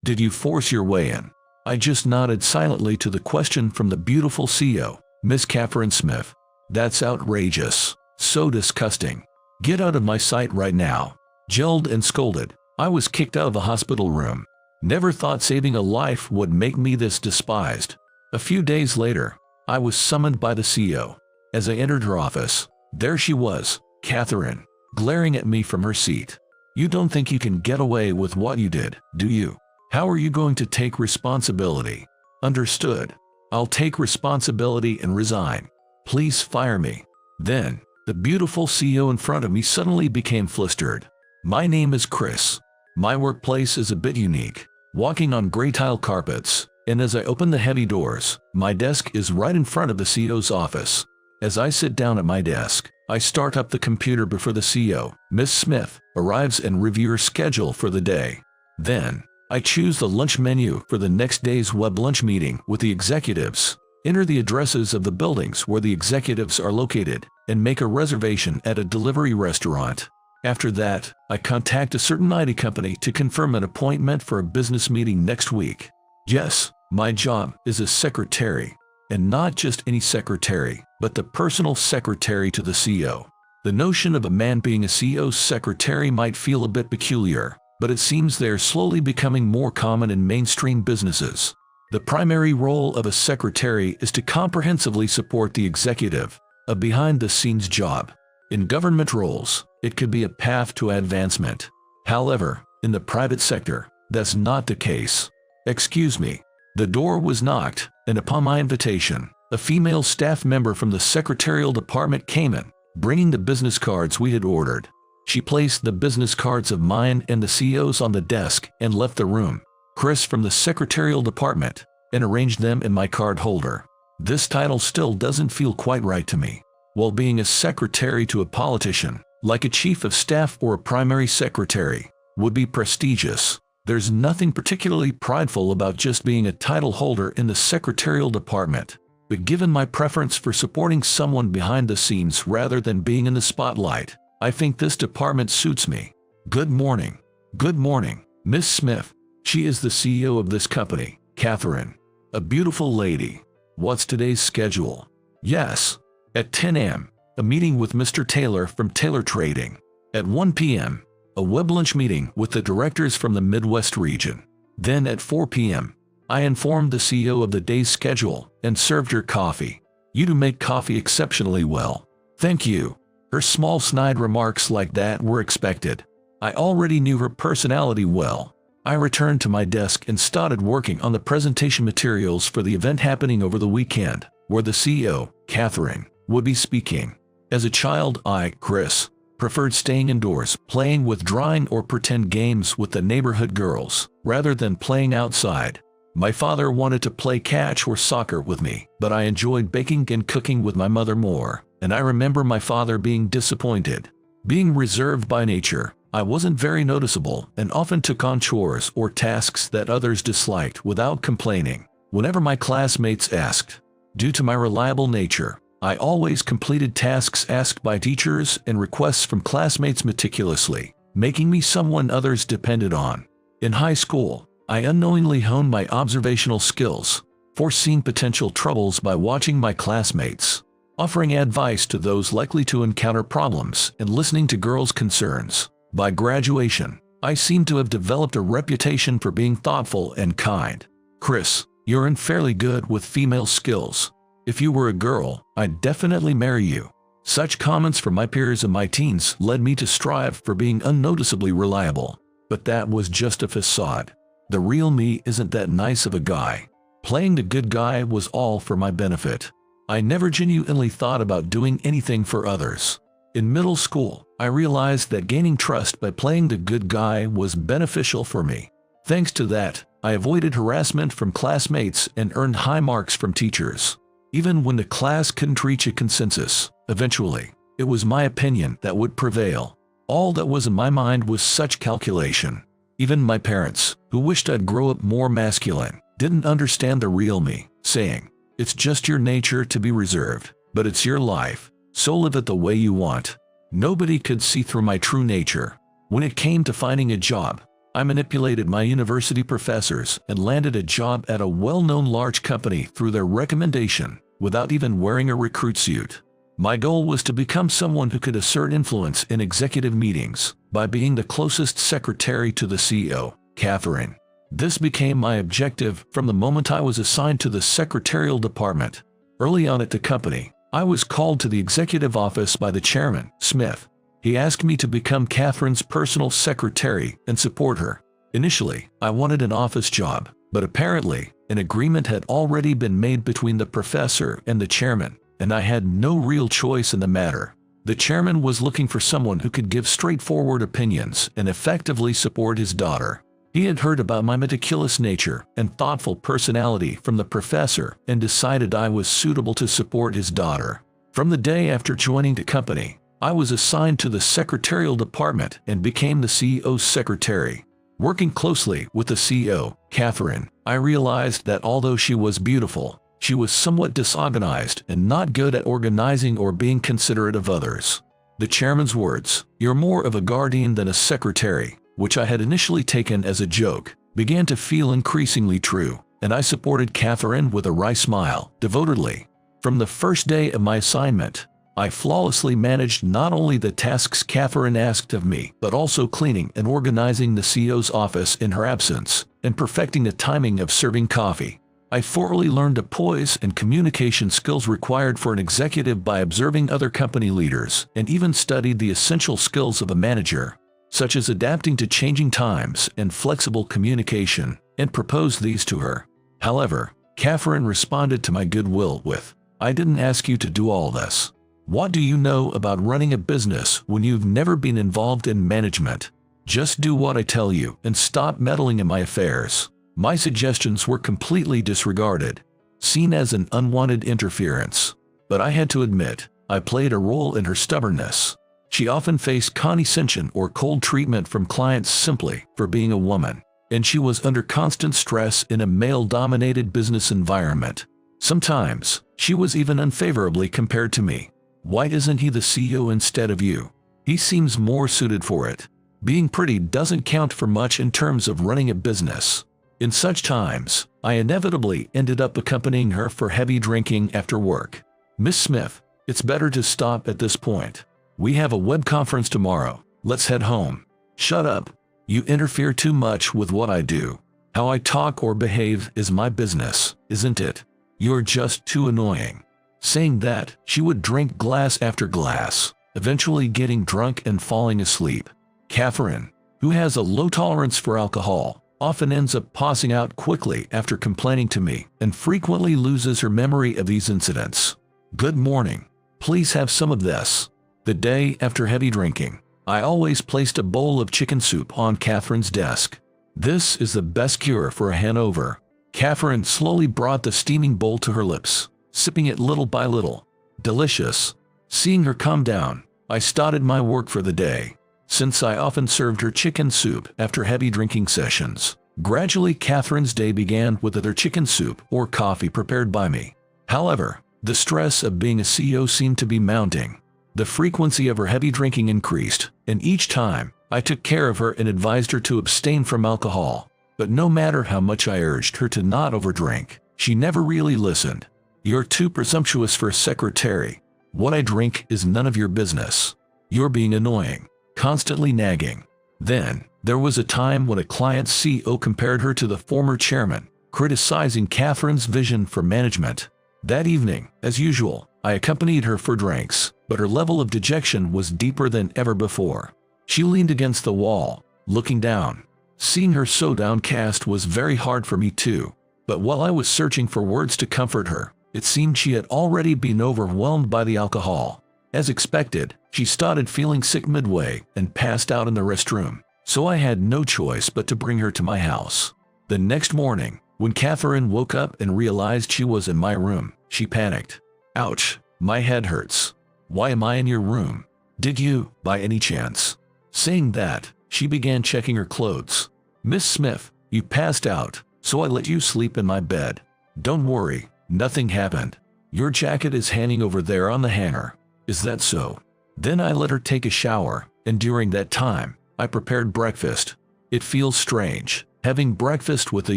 A: Did you force your way in? I just nodded silently to the question from the beautiful CEO, Miss Catherine Smith. That's outrageous. So disgusting. Get out of my sight right now. Gelled and scolded, I was kicked out of the hospital room. Never thought saving a life would make me this despised. A few days later, I was summoned by the CEO. As I entered her office, there she was, Catherine, glaring at me from her seat. "You don't think you can get away with what you did, do you? How are you going to take responsibility?" "Understood. I'll take responsibility and resign. Please fire me." Then, the beautiful CEO in front of me suddenly became flustered. "My name is Chris. My workplace is a bit unique, walking on gray tile carpets, and as I open the heavy doors, my desk is right in front of the CEO's office. As I sit down at my desk, I start up the computer before the CEO, Miss Smith, arrives and review her schedule for the day. Then, I choose the lunch menu for the next day's web lunch meeting with the executives, enter the addresses of the buildings where the executives are located, and make a reservation at a delivery restaurant. After that, I contact a certain IT company to confirm an appointment for a business meeting next week. Yes, my job is a secretary, and not just any secretary, but the personal secretary to the CEO. The notion of a man being a CEO's secretary might feel a bit peculiar, but it seems they're slowly becoming more common in mainstream businesses. The primary role of a secretary is to comprehensively support the executive, a behind-the-scenes job. In government roles, it could be a path to advancement. However, in the private sector, that's not the case. "Excuse me." The door was knocked, and upon my invitation, a female staff member from the secretarial department came in, bringing the business cards we had ordered. She placed the business cards of mine and the CEO's on the desk and left the room. "Chris from the secretarial department," and arranged them in my card holder. This title still doesn't feel quite right to me. While being a secretary to a politician, like a chief of staff or a primary secretary, would be prestigious, there's nothing particularly prideful about just being a title holder in the secretarial department. But given my preference for supporting someone behind the scenes rather than being in the spotlight, I think this department suits me. Good morning. Good morning, Miss Smith. She is the CEO of this company, Catherine. A beautiful lady. What's today's schedule? Yes. At 10 a.m., a meeting with Mr. Taylor from Taylor Trading. At 1 p.m., a web lunch meeting with the directors from the Midwest region. Then at 4 p.m., I informed the CEO of the day's schedule and served her coffee. You do make coffee exceptionally well. Thank you. Her small snide remarks like that were expected. I already knew her personality well. I returned to my desk and started working on the presentation materials for the event happening over the weekend, where the CEO, Catherine, would be speaking. As a child, I, Chris, preferred staying indoors, playing with drawing or pretend games with the neighborhood girls, rather than playing outside. My father wanted to play catch or soccer with me, but I enjoyed baking and cooking with my mother more, and I remember my father being disappointed. Being reserved by nature, I wasn't very noticeable and often took on chores or tasks that others disliked without complaining. Whenever my classmates asked, due to my reliable nature, I always completed tasks asked by teachers and requests from classmates meticulously, making me someone others depended on. In high school, I unknowingly honed my observational skills, foreseeing potential troubles by watching my classmates, offering advice to those likely to encounter problems, and listening to girls' concerns. By graduation, I seem to have developed a reputation for being thoughtful and kind. Chris, you're in fairly good with female skills. If you were a girl, I'd definitely marry you. Such comments from my peers in my teens led me to strive for being unnoticeably reliable. But that was just a facade. The real me isn't that nice of a guy. Playing the good guy was all for my benefit. I never genuinely thought about doing anything for others. In middle school, I realized that gaining trust by playing the good guy was beneficial for me. Thanks to that, I avoided harassment from classmates and earned high marks from teachers. Even when the class couldn't reach a consensus, eventually, it was my opinion that would prevail. All that was in my mind was such calculation. Even my parents, who wished I'd grow up more masculine, didn't understand the real me, saying, "It's just your nature to be reserved, but it's your life, so live it the way you want." Nobody could see through my true nature. When it came to finding a job, I manipulated my university professors and landed a job at a well-known large company through their recommendation, without even wearing a recruit suit. My goal was to become someone who could assert influence in executive meetings by being the closest secretary to the CEO, Catherine. This became my objective from the moment I was assigned to the secretarial department. Early on at the company, I was called to the executive office by the chairman, Smith. He asked me to become Catherine's personal secretary and support her. Initially, I wanted an office job, but apparently, an agreement had already been made between the professor and the chairman, and I had no real choice in the matter. The chairman was looking for someone who could give straightforward opinions and effectively support his daughter. He had heard about my meticulous nature and thoughtful personality from the professor and decided I was suitable to support his daughter. From the day after joining the company, I was assigned to the secretarial department and became the CEO's secretary. Working closely with the CEO, Catherine, I realized that although she was beautiful, she was somewhat disorganized and not good at organizing or being considerate of others. The chairman's words, "You're more of a guardian than a secretary," which I had initially taken as a joke, began to feel increasingly true, and I supported Catherine with a wry smile, devotedly. From the first day of my assignment, I flawlessly managed not only the tasks Catherine asked of me, but also cleaning and organizing the CEO's office in her absence, and perfecting the timing of serving coffee. I thoroughly learned the poise and communication skills required for an executive by observing other company leaders, and even studied the essential skills of a manager, such as adapting to changing times and flexible communication, and proposed these to her. However, Catherine responded to my goodwill with, "I didn't ask you to do all this. What do you know about running a business when you've never been involved in management? Just do what I tell you and stop meddling in my affairs." My suggestions were completely disregarded, seen as an unwanted interference. But I had to admit, I played a role in her stubbornness. She often faced condescension or cold treatment from clients simply for being a woman, and she was under constant stress in a male-dominated business environment. Sometimes, she was even unfavorably compared to me. "Why isn't he the CEO instead of you? He seems more suited for it." Being pretty doesn't count for much in terms of running a business. In such times, I inevitably ended up accompanying her for heavy drinking after work. Miss Smith, it's better to stop at this point. We have a web conference tomorrow. Let's head home. Shut up. You interfere too much with what I do. How I talk or behave is my business, isn't it? You're just too annoying. Saying that, she would drink glass after glass, eventually getting drunk and falling asleep. Catherine, who has a low tolerance for alcohol, often ends up passing out quickly after complaining to me and frequently loses her memory of these incidents. Good morning. Please have some of this. The day after heavy drinking, I always placed a bowl of chicken soup on Catherine's desk. This is the best cure for a hangover. Catherine slowly brought the steaming bowl to her lips, sipping it little by little. Delicious. Seeing her calm down, I started my work for the day. Since I often served her chicken soup after heavy drinking sessions, gradually Catherine's day began with either chicken soup or coffee prepared by me. However, the stress of being a CEO seemed to be mounting. The frequency of her heavy drinking increased, and each time, I took care of her and advised her to abstain from alcohol. But no matter how much I urged her to not overdrink, she never really listened. You're too presumptuous for a secretary. What I drink is none of your business. You're being annoying, constantly nagging. Then, there was a time when a client's CEO compared her to the former chairman, criticizing Catherine's vision for management. That evening, as usual, I accompanied her for drinks, but her level of dejection was deeper than ever before. She leaned against the wall, looking down. Seeing her so downcast was very hard for me too, but while I was searching for words to comfort her, it seemed she had already been overwhelmed by the alcohol. As expected, she started feeling sick midway and passed out in the restroom, so I had no choice but to bring her to my house. The next morning, when Catherine woke up and realized she was in my room, she panicked. Ouch, my head hurts. Why am I in your room? Did you, by any chance? Saying that, she began checking her clothes. Miss Smith, you passed out, so I let you sleep in my bed. Don't worry, nothing happened. Your jacket is hanging over there on the hanger. Is that so? Then I let her take a shower, and during that time, I prepared breakfast. It feels strange, having breakfast with a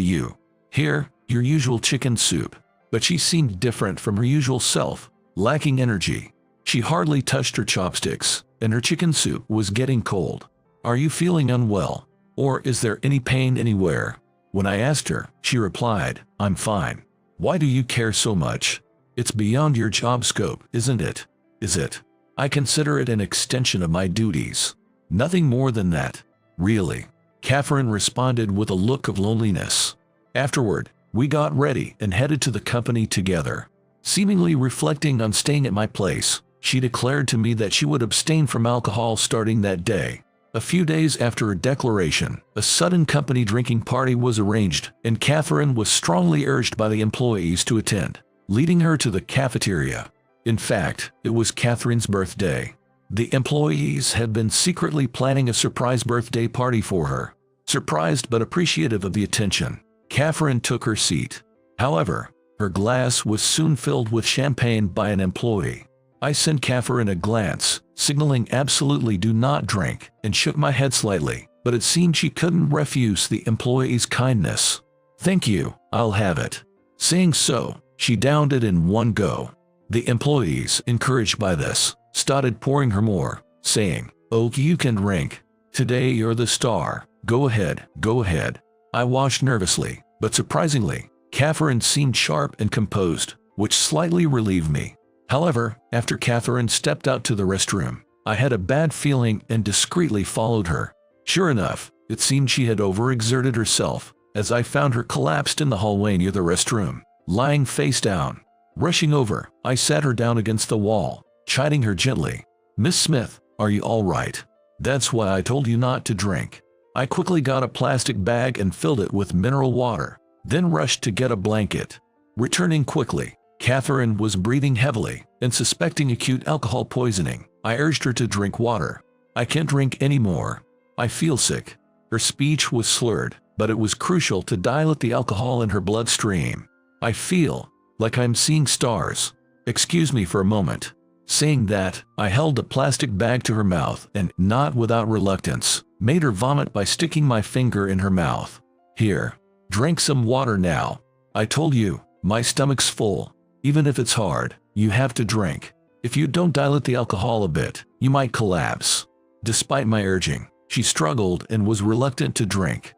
A: you. Here, your usual chicken soup. But she seemed different from her usual self, lacking energy. She hardly touched her chopsticks, and her chicken soup was getting cold. Are you feeling unwell? Or is there any pain anywhere? When I asked her, she replied, I'm fine. Why do you care so much? It's beyond your job scope, isn't it? Is it? I consider it an extension of my duties. Nothing more than that. Really. Catherine responded with a look of loneliness. Afterward, we got ready and headed to the company together. Seemingly reflecting on staying at my place, she declared to me that she would abstain from alcohol starting that day. A few days after her declaration, a sudden company drinking party was arranged, and Catherine was strongly urged by the employees to attend, leading her to the cafeteria. In fact, it was Catherine's birthday. The employees had been secretly planning a surprise birthday party for her. Surprised but appreciative of the attention, Catherine took her seat. However, her glass was soon filled with champagne by an employee. I sent Catherine a glance, signaling absolutely do not drink, and shook my head slightly, but it seemed she couldn't refuse the employee's kindness. Thank you, I'll have it. Saying so, she downed it in one go. The employees, encouraged by this, started pouring her more, saying, Oh, you can drink. Today you're the star. Go ahead, go ahead. I watched nervously, but surprisingly, Catherine seemed sharp and composed, which slightly relieved me. However, after Catherine stepped out to the restroom, I had a bad feeling and discreetly followed her. Sure enough, it seemed she had overexerted herself, as I found her collapsed in the hallway near the restroom, lying face down. Rushing over, I sat her down against the wall, chiding her gently. Miss Smith, are you all right? That's why I told you not to drink. I quickly got a plastic bag and filled it with mineral water, then rushed to get a blanket. Returning quickly, Catherine was breathing heavily and suspecting acute alcohol poisoning. I urged her to drink water. I can't drink anymore. I feel sick. Her speech was slurred, but it was crucial to dilate the alcohol in her bloodstream. I feel like I'm seeing stars. Excuse me for a moment. Saying that, I held the plastic bag to her mouth and, not without reluctance, Made her vomit by sticking my finger in her mouth. Here. Drink some water now. I told you, my stomach's full. Even if it's hard, you have to drink. If you don't dilute the alcohol a bit, you might collapse. Despite my urging, she struggled and was reluctant to drink.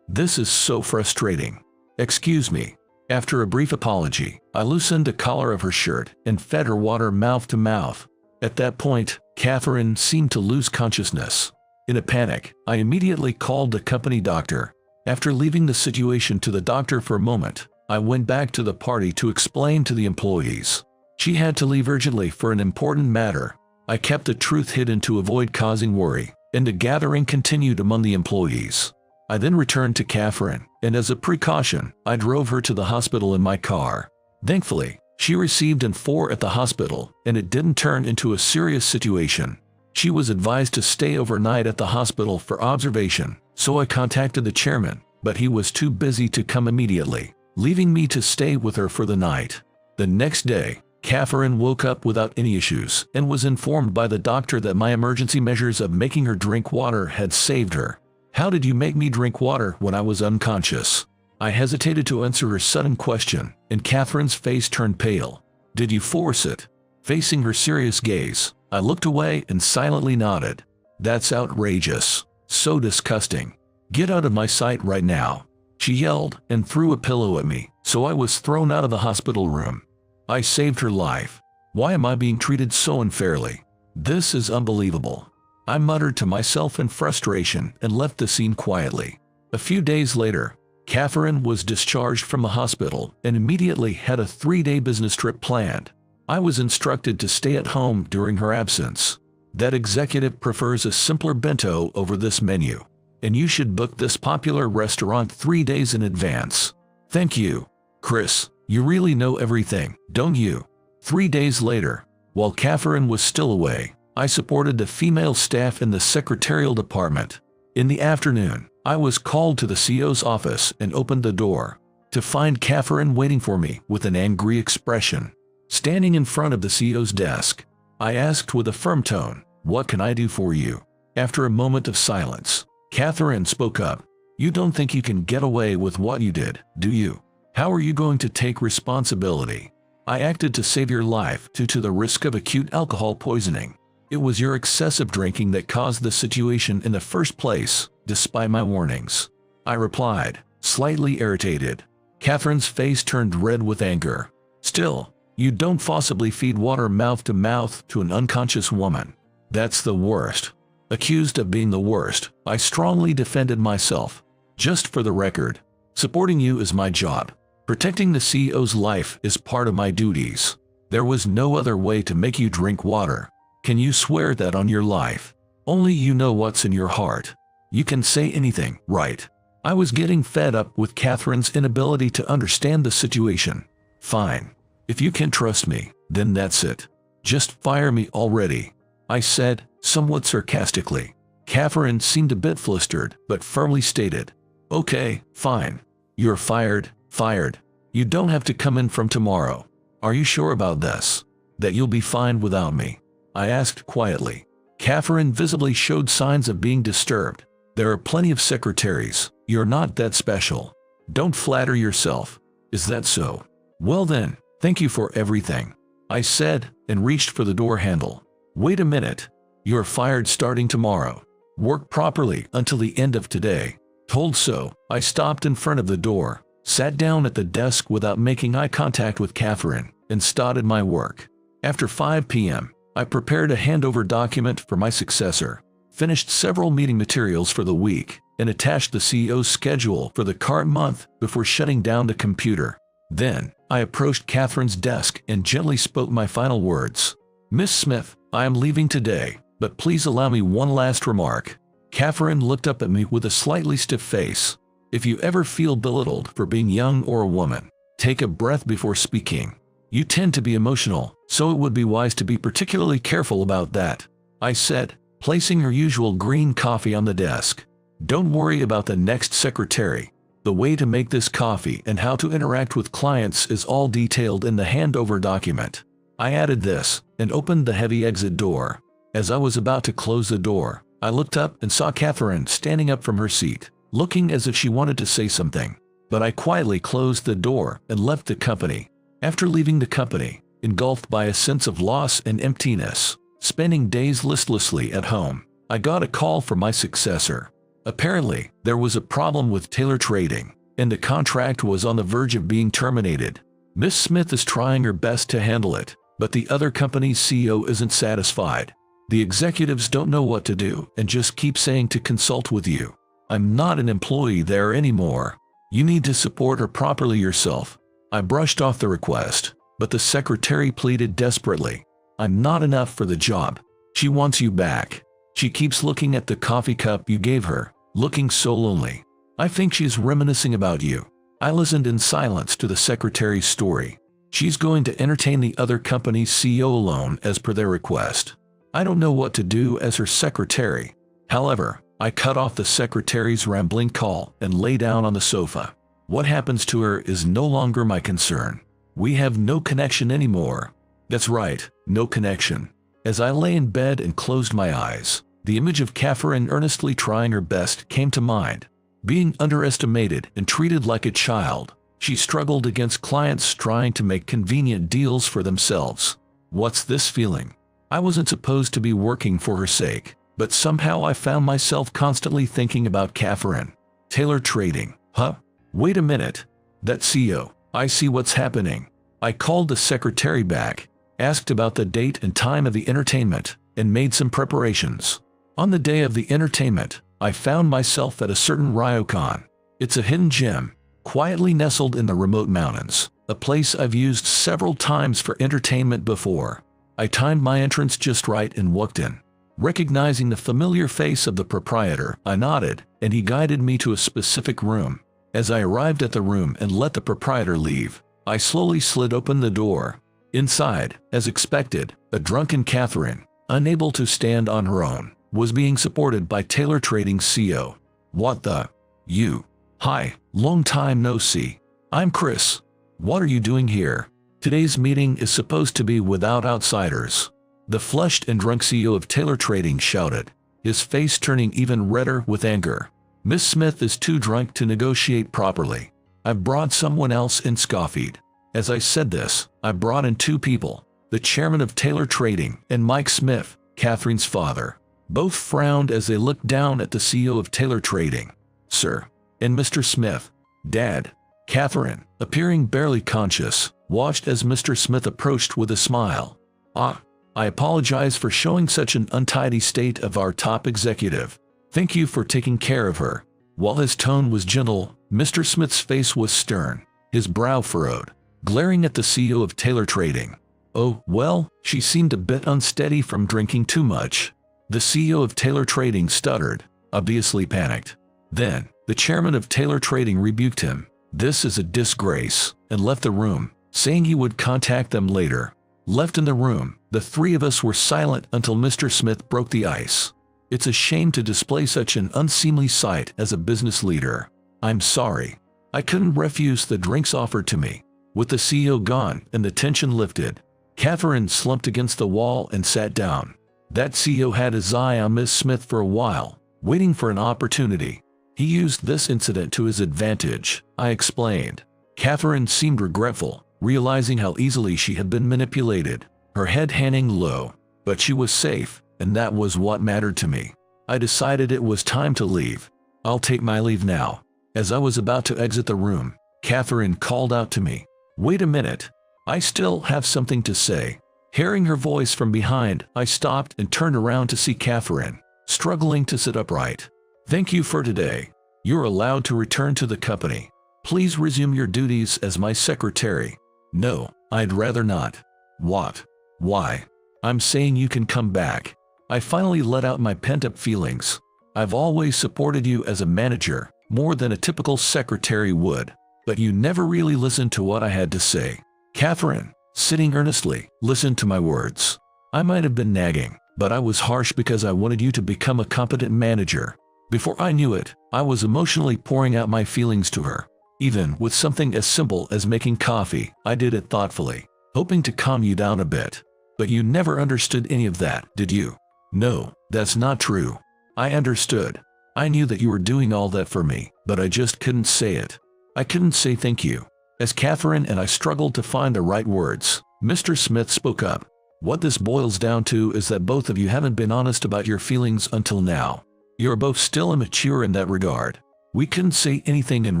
A: This is so frustrating. Excuse me. After a brief apology, I loosened the collar of her shirt and fed her water mouth to mouth. At that point, Catherine seemed to lose consciousness. In a panic, I immediately called the company doctor. After leaving the situation to the doctor for a moment, I went back to the party to explain to the employees. She had to leave urgently for an important matter. I kept the truth hidden to avoid causing worry, and the gathering continued among the employees. I then returned to Catherine, and as a precaution, I drove her to the hospital in my car. Thankfully, she received an 4 at the hospital, and it didn't turn into a serious situation. She was advised to stay overnight at the hospital for observation, so I contacted the chairman, but he was too busy to come immediately, leaving me to stay with her for the night. The next day, Catherine woke up without any issues and was informed by the doctor that my emergency measures of making her drink water had saved her. How did you make me drink water when I was unconscious? I hesitated to answer her sudden question, and Catherine's face turned pale. Did you force it? Facing her serious gaze, I looked away and silently nodded. That's outrageous. So disgusting. Get out of my sight right now. She yelled and threw a pillow at me, so I was thrown out of the hospital room. I saved her life. Why am I being treated so unfairly? This is unbelievable. I muttered to myself in frustration and left the scene quietly. A few days later, Catherine was discharged from the hospital and immediately had a 3-day business trip planned. I was instructed to stay at home during her absence. That executive prefers a simpler bento over this menu, and you should book this popular restaurant 3 days in advance. Thank you. Chris, you really know everything, don't you? 3 days later, while Catherine was still away, I supported the female staff in the secretarial department. In the afternoon, I was called to the CEO's office and opened the door, to find Catherine waiting for me with an angry expression. Standing in front of the CEO's desk, I asked with a firm tone, "What can I do for you?" After a moment of silence, Catherine spoke up. "You don't think you can get away with what you did, do you? How are you going to take responsibility? I acted to save your life due to the risk of acute alcohol poisoning. It was your excessive drinking that caused the situation in the first place, despite my warnings," I replied, slightly irritated. Catherine's face turned red with anger. "Still, you don't forcibly feed water mouth to mouth to an unconscious woman. That's the worst." Accused of being the worst, I strongly defended myself. "Just for the record, supporting you is my job. Protecting the CEO's life is part of my duties. There was no other way to make you drink water. Can you swear that on your life? Only you know what's in your heart. You can say anything, right?" I was getting fed up with Catherine's inability to understand the situation. "Fine. If you can trust me, then that's it. Just fire me already," I said, somewhat sarcastically. Catherine seemed a bit flustered, but firmly stated, "Okay, fine. You're fired, fired. You don't have to come in from tomorrow. Are you sure about this? That you'll be fine without me?" I asked quietly. Catherine visibly showed signs of being disturbed. "There are plenty of secretaries. You're not that special. Don't flatter yourself. Is that so? Well then, thank you for everything," I said, and reached for the door handle. "Wait a minute. You're fired starting tomorrow. Work properly until the end of today." Told so, I stopped in front of the door, sat down at the desk without making eye contact with Catherine, and started my work. After 5 p.m., I prepared a handover document for my successor, finished several meeting materials for the week, and attached the CEO's schedule for the current month before shutting down the computer. Then, I approached Catherine's desk and gently spoke my final words. "Miss Smith, I am leaving today, but please allow me one last remark." Catherine looked up at me with a slightly stiff face. "If you ever feel belittled for being young or a woman, take a breath before speaking. You tend to be emotional, so it would be wise to be particularly careful about that," I said, placing her usual green coffee on the desk. "Don't worry about the next secretary. The way to make this coffee and how to interact with clients is all detailed in the handover document." I added this, and opened the heavy exit door. As I was about to close the door, I looked up and saw Catherine standing up from her seat, looking as if she wanted to say something. But I quietly closed the door and left the company. After leaving the company, engulfed by a sense of loss and emptiness, spending days listlessly at home, I got a call from my successor. Apparently, there was a problem with Taylor Trading, and the contract was on the verge of being terminated. Miss Smith is trying her best to handle it, but the other company's CEO isn't satisfied. The executives don't know what to do and just keep saying to consult with you. I'm not an employee there anymore. You need to support her properly yourself. I brushed off the request, but the secretary pleaded desperately. I'm not enough for the job. She wants you back. She keeps looking at the coffee cup you gave her, looking so lonely. I think she's reminiscing about you. I listened in silence to the secretary's story. She's going to entertain the other company's CEO alone as per their request. I don't know what to do as her secretary. However, I cut off the secretary's rambling call and lay down on the sofa. What happens to her is no longer my concern. We have no connection anymore. That's right, no connection. As I lay in bed and closed my eyes, the image of Catherine earnestly trying her best came to mind. Being underestimated and treated like a child, she struggled against clients trying to make convenient deals for themselves. What's this feeling? I wasn't supposed to be working for her sake, but somehow I found myself constantly thinking about Catherine. Taylor Trading, huh? Wait a minute. That CEO, I see what's happening. I called the secretary back, asked about the date and time of the entertainment, and made some preparations. On the day of the entertainment, I found myself at a certain ryokan. It's a hidden gem, quietly nestled in the remote mountains, a place I've used several times for entertainment before. I timed my entrance just right and walked in. Recognizing the familiar face of the proprietor, I nodded, and he guided me to a specific room. As I arrived at the room and let the proprietor leave, I slowly slid open the door. Inside, as expected, a drunken Catherine, unable to stand on her own, was being supported by Taylor Trading's CEO. What the? You? Hi, long time no see. I'm Chris. What are you doing here? Today's meeting is supposed to be without outsiders. The flushed and drunk CEO of Taylor Trading shouted, his face turning even redder with anger. Miss Smith is too drunk to negotiate properly. I've brought someone else in, scoffed. As I said this, I brought in two people, the chairman of Taylor Trading and Mike Smith, Catherine's father. Both frowned as they looked down at the CEO of Taylor Trading. Sir. And Mr. Smith. Dad. Catherine, appearing barely conscious, watched as Mr. Smith approached with a smile. I apologize for showing such an untidy state of our top executive. Thank you for taking care of her. While his tone was gentle, Mr. Smith's face was stern, his brow furrowed, glaring at the CEO of Taylor Trading. Oh, well, she seemed a bit unsteady from drinking too much. The CEO of Taylor Trading stuttered, obviously panicked. Then, the chairman of Taylor Trading rebuked him. This is a disgrace, and left the room, saying he would contact them later. Left in the room, the three of us were silent until Mr. Smith broke the ice. It's a shame to display such an unseemly sight as a business leader. I'm sorry. I couldn't refuse the drinks offered to me. With the CEO gone and the tension lifted, Catherine slumped against the wall and sat down. That CEO had his eye on Miss Smith for a while, waiting for an opportunity. He used this incident to his advantage, I explained. Catherine seemed regretful, realizing how easily she had been manipulated, her head hanging low. But she was safe, and that was what mattered to me. I decided it was time to leave. I'll take my leave now. As I was about to exit the room, Catherine called out to me. Wait a minute. I still have something to say. Hearing her voice from behind, I stopped and turned around to see Catherine, struggling to sit upright. Thank you for today. You're allowed to return to the company. Please resume your duties as my secretary. No, I'd rather not. What? Why? I'm saying you can come back. I finally let out my pent-up feelings. I've always supported you as a manager, more than a typical secretary would. But you never really listened to what I had to say. Catherine, sitting earnestly, listened to my words. I might have been nagging, but I was harsh because I wanted you to become a competent manager. Before I knew it, I was emotionally pouring out my feelings to her. Even with something as simple as making coffee, I did it thoughtfully, hoping to calm you down a bit. But you never understood any of that, did you? No, that's not true. I understood. I knew that you were doing all that for me, but I just couldn't say it. I couldn't say thank you. As Catherine and I struggled to find the right words, Mr. Smith spoke up. What this boils down to is that both of you haven't been honest about your feelings until now. You're both still immature in that regard. We couldn't say anything in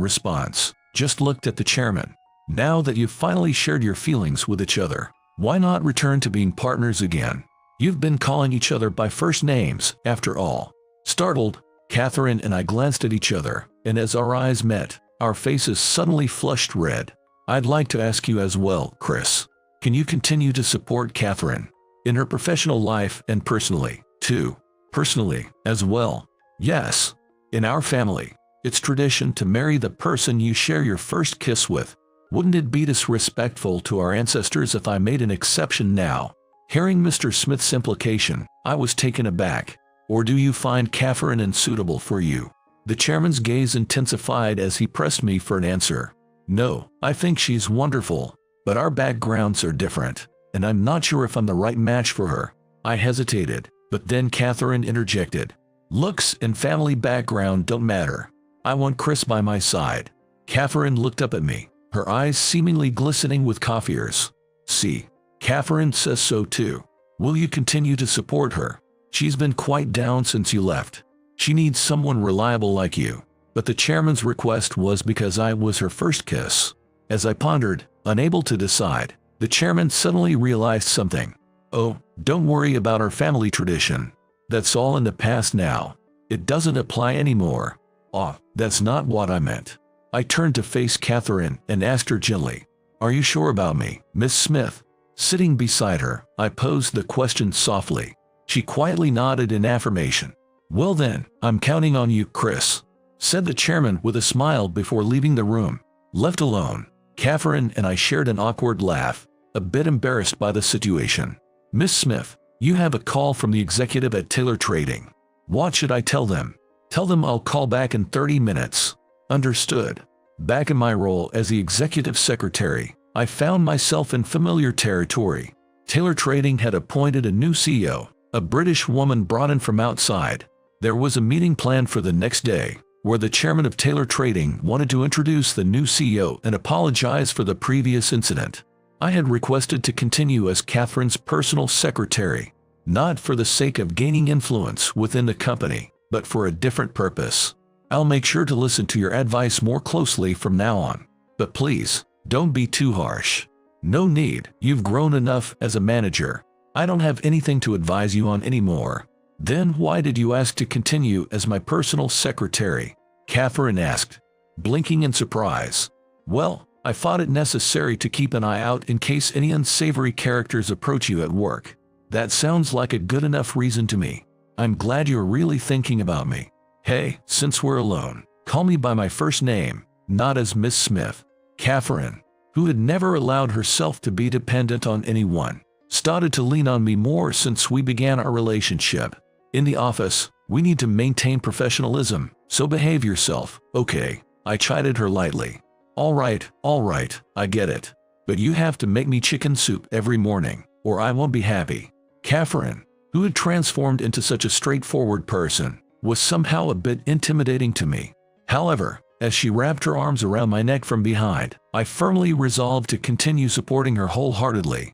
A: response, just looked at the chairman. Now that you've finally shared your feelings with each other, why not return to being partners again? You've been calling each other by first names, after all. Startled, Catherine and I glanced at each other, and as our eyes met, our faces suddenly flushed red. I'd like to ask you as well, Chris. Can you continue to support Catherine in her professional life and personally, too? Personally, as well. Yes. In our family, it's tradition to marry the person you share your first kiss with. Wouldn't it be disrespectful to our ancestors if I made an exception now? Hearing Mr. Smith's implication, I was taken aback. Or do you find Catherine unsuitable for you? The chairman's gaze intensified as he pressed me for an answer. No, I think she's wonderful, but our backgrounds are different, and I'm not sure if I'm the right match for her. I hesitated, but then Catherine interjected. Looks and family background don't matter. I want Chris by my side. Catherine looked up at me, her eyes seemingly glistening with coffeers. See, Catherine says so too. Will you continue to support her? She's been quite down since you left. She needs someone reliable like you. But the chairman's request was because I was her first kiss. As I pondered, unable to decide, the chairman suddenly realized something. Oh, don't worry about our family tradition. That's all in the past now. It doesn't apply anymore. Oh, that's not what I meant. I turned to face Catherine and asked her gently, Are you sure about me, Miss Smith? Sitting beside her, I posed the question softly. She quietly nodded in affirmation. Well then, I'm counting on you, Chris, said the chairman with a smile before leaving the room. Left alone, Catherine and I shared an awkward laugh, a bit embarrassed by the situation. Miss Smith, you have a call from the executive at Taylor Trading. What should I tell them? Tell them I'll call back in 30 minutes. Understood. Back in my role as the executive secretary, I found myself in familiar territory. Taylor Trading had appointed a new CEO, a British woman brought in from outside. There was a meeting planned for the next day, where the chairman of Taylor Trading wanted to introduce the new CEO and apologize for the previous incident. I had requested to continue as Catherine's personal secretary, not for the sake of gaining influence within the company, but for a different purpose. I'll make sure to listen to your advice more closely from now on. But please, don't be too harsh. No need, you've grown enough as a manager. I don't have anything to advise you on anymore. Then why did you ask to continue as my personal secretary? Catherine asked, blinking in surprise. Well, I thought it necessary to keep an eye out in case any unsavory characters approach you at work. That sounds like a good enough reason to me. I'm glad you're really thinking about me. Hey, since we're alone, call me by my first name, not as Miss Smith. Catherine, who had never allowed herself to be dependent on anyone, started to lean on me more since we began our relationship. In the office, we need to maintain professionalism, so behave yourself, okay? I chided her lightly. All right, I get it. But you have to make me chicken soup every morning, or I won't be happy. Catherine, who had transformed into such a straightforward person, was somehow a bit intimidating to me. However, as she wrapped her arms around my neck from behind, I firmly resolved to continue supporting her wholeheartedly.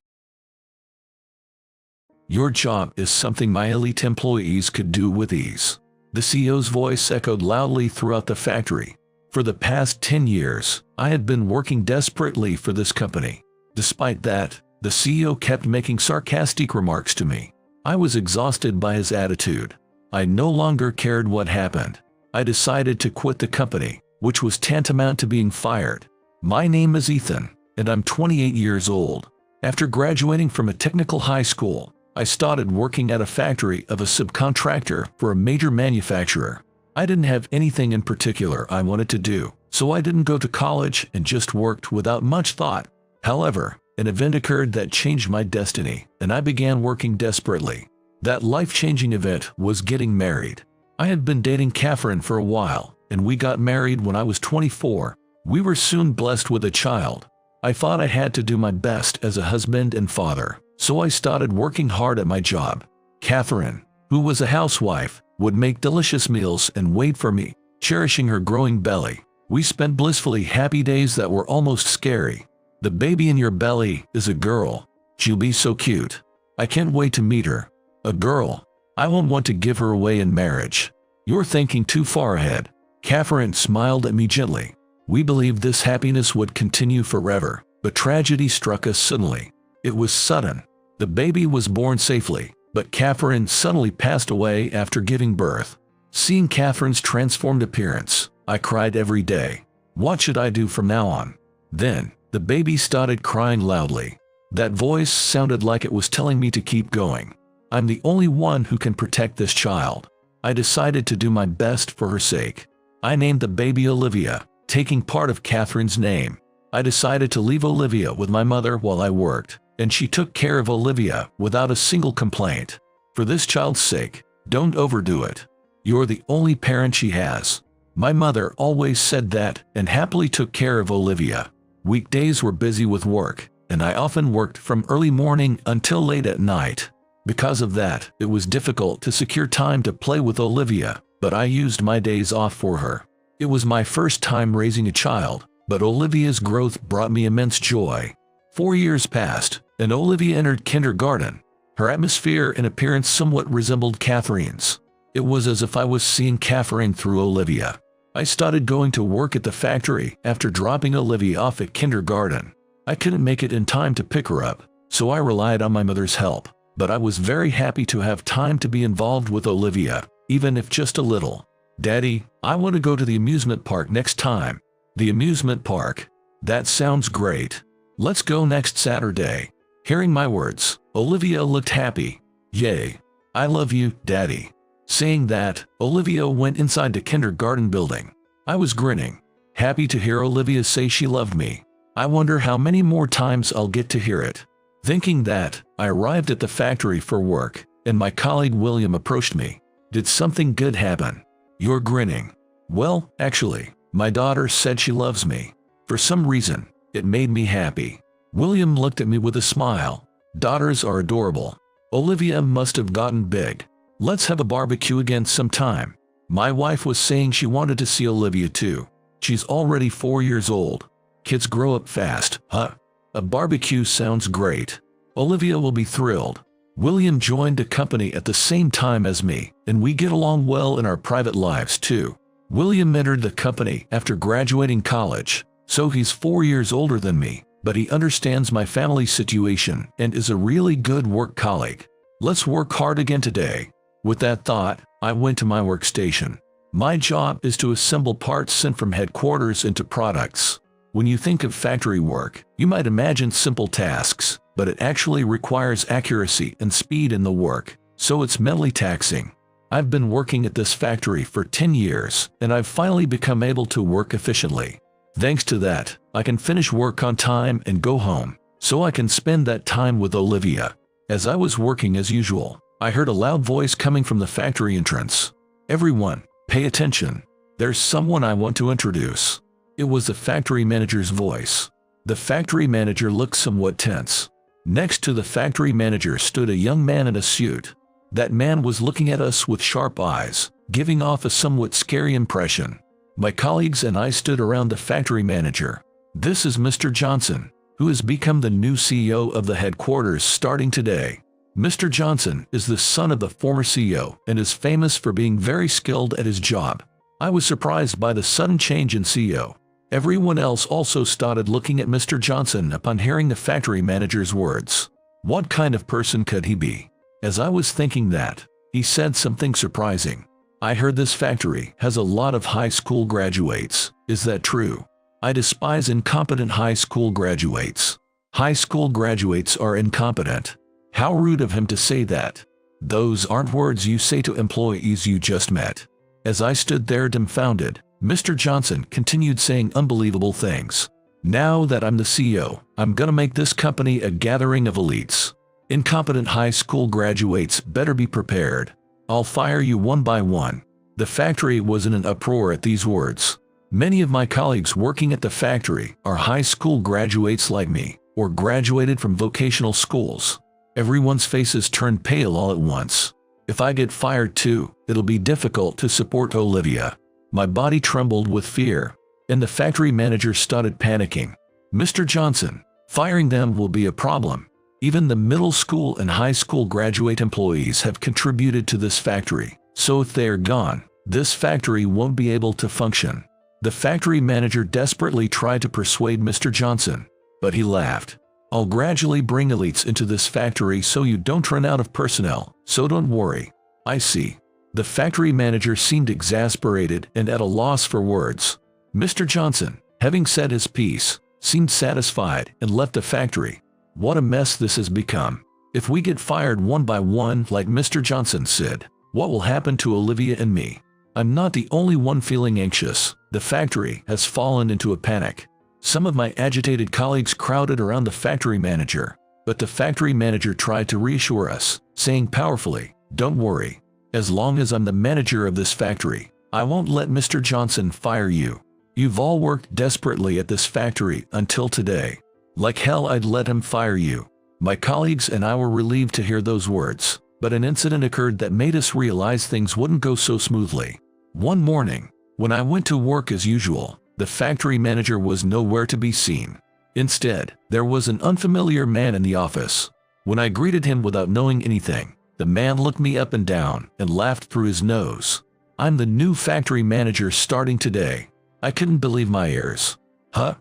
A: Your job is something my elite employees could do with ease. The CEO's voice echoed loudly throughout the factory. For the past 10 years, I had been working desperately for this company. Despite that, the CEO kept making sarcastic remarks to me. I was exhausted by his attitude. I no longer cared what happened. I decided to quit the company, which was tantamount to being fired. My name is Ethan, and I'm 28 years old. After graduating from a technical high school, I started working at a factory of a subcontractor for a major manufacturer. I didn't have anything in particular I wanted to do, so I didn't go to college and just worked without much thought. However, an event occurred that changed my destiny, and I began working desperately. That life-changing event was getting married. I had been dating Catherine for a while, and we got married when I was 24. We were soon blessed with a child. I thought I had to do my best as a husband and father, so I started working hard at my job. Catherine, who was a housewife, would make delicious meals and wait for me, cherishing her growing belly. We spent blissfully happy days that were almost scary. The baby in your belly is a girl. She'll be so cute. I can't wait to meet her. A girl. I won't want to give her away in marriage. You're thinking too far ahead. Catherine smiled at me gently. We believed this happiness would continue forever, but tragedy struck us suddenly. It was sudden. The baby was born safely, but Catherine suddenly passed away after giving birth. Seeing Catherine's transformed appearance, I cried every day. What should I do from now on? Then, the baby started crying loudly. That voice sounded like it was telling me to keep going. I'm the only one who can protect this child. I decided to do my best for her sake. I named the baby Olivia, taking part of Catherine's name. I decided to leave Olivia with my mother while I worked, and she took care of Olivia without a single complaint. For this child's sake, don't overdo it. You're the only parent she has. My mother always said that and happily took care of Olivia. Weekdays were busy with work, and I often worked from early morning until late at night. Because of that, it was difficult to secure time to play with Olivia, but I used my days off for her. It was my first time raising a child, but Olivia's growth brought me immense joy. 4 years passed, and Olivia entered kindergarten. Her atmosphere and appearance somewhat resembled Catherine's. It was as if I was seeing Catherine through Olivia. I started going to work at the factory after dropping Olivia off at kindergarten. I couldn't make it in time to pick her up, so I relied on my mother's help. But I was very happy to have time to be involved with Olivia, even if just a little. Daddy, I want to go to the amusement park next time. The amusement park? That sounds great. Let's go next Saturday. Hearing my words, Olivia looked happy. Yay. I love you, Daddy. Saying that, Olivia went inside the kindergarten building. I was grinning, happy to hear Olivia say she loved me. I wonder how many more times I'll get to hear it. Thinking that, I arrived at the factory for work, and my colleague William approached me. Did something good happen? You're grinning. Well, actually, my daughter said she loves me. For some reason, it made me happy. William looked at me with a smile. Daughters are adorable. Olivia must have gotten big. Let's have a barbecue again sometime. My wife was saying she wanted to see Olivia too. She's already 4 years old. Kids grow up fast, huh? A barbecue sounds great. Olivia will be thrilled. William joined the company at the same time as me, and we get along well in our private lives too. William entered the company after graduating college, so he's 4 years older than me, but he understands my family situation and is a really good work colleague. Let's work hard again today. With that thought, I went to my workstation. My job is to assemble parts sent from headquarters into products. When you think of factory work, you might imagine simple tasks, but it actually requires accuracy and speed in the work, so it's mentally taxing. I've been working at this factory for 10 years, and I've finally become able to work efficiently. Thanks to that, I can finish work on time and go home, so I can spend that time with Olivia. As I was working as usual, I heard a loud voice coming from the factory entrance. Everyone, pay attention. There's someone I want to introduce. It was the factory manager's voice. The factory manager looked somewhat tense. Next to the factory manager stood a young man in a suit. That man was looking at us with sharp eyes, giving off a somewhat scary impression. My colleagues and I stood around the factory manager. This is Mr. Johnson, who has become the new CEO of the headquarters starting today. Mr. Johnson is the son of the former CEO and is famous for being very skilled at his job. I was surprised by the sudden change in CEO. Everyone else also started looking at Mr. Johnson upon hearing the factory manager's words. What kind of person could he be? As I was thinking that, he said something surprising. I heard this factory has a lot of high school graduates. Is that true? I despise incompetent high school graduates. High school graduates are incompetent. How rude of him to say that. Those aren't words you say to employees you just met. As I stood there dumbfounded, Mr. Johnson continued saying unbelievable things. Now that I'm the CEO, I'm gonna make this company a gathering of elites. Incompetent high school graduates better be prepared. I'll fire you one by one. The factory was in an uproar at these words. Many of my colleagues working at the factory are high school graduates like me, or graduated from vocational schools. Everyone's faces turned pale all at once. If I get fired too, it'll be difficult to support Olivia. My body trembled with fear, and the factory manager started panicking. Mr. Johnson, firing them will be a problem. Even the middle school and high school graduate employees have contributed to this factory, so if they are gone, this factory won't be able to function. The factory manager desperately tried to persuade Mr. Johnson, but he laughed. I'll gradually bring elites into this factory so you don't run out of personnel, so don't worry. I see. The factory manager seemed exasperated and at a loss for words. Mr. Johnson, having said his piece, seemed satisfied and left the factory. What a mess this has become. If we get fired one by one like Mr. Johnson said, what will happen to Olivia and me? I'm not the only one feeling anxious. The factory has fallen into a panic. Some of my agitated colleagues crowded around the factory manager, but the factory manager tried to reassure us, saying powerfully, "Don't worry. As long as I'm the manager of this factory, I won't let Mr. Johnson fire you. You've all worked desperately at this factory until today. Like hell I'd let him fire you." My colleagues and I were relieved to hear those words, but an incident occurred that made us realize things wouldn't go so smoothly. One morning, when I went to work as usual, the factory manager was nowhere to be seen. Instead, there was an unfamiliar man in the office. When I greeted him without knowing anything, the man looked me up and down and laughed through his nose. "I'm the new factory manager starting today." I couldn't believe my ears. "Huh?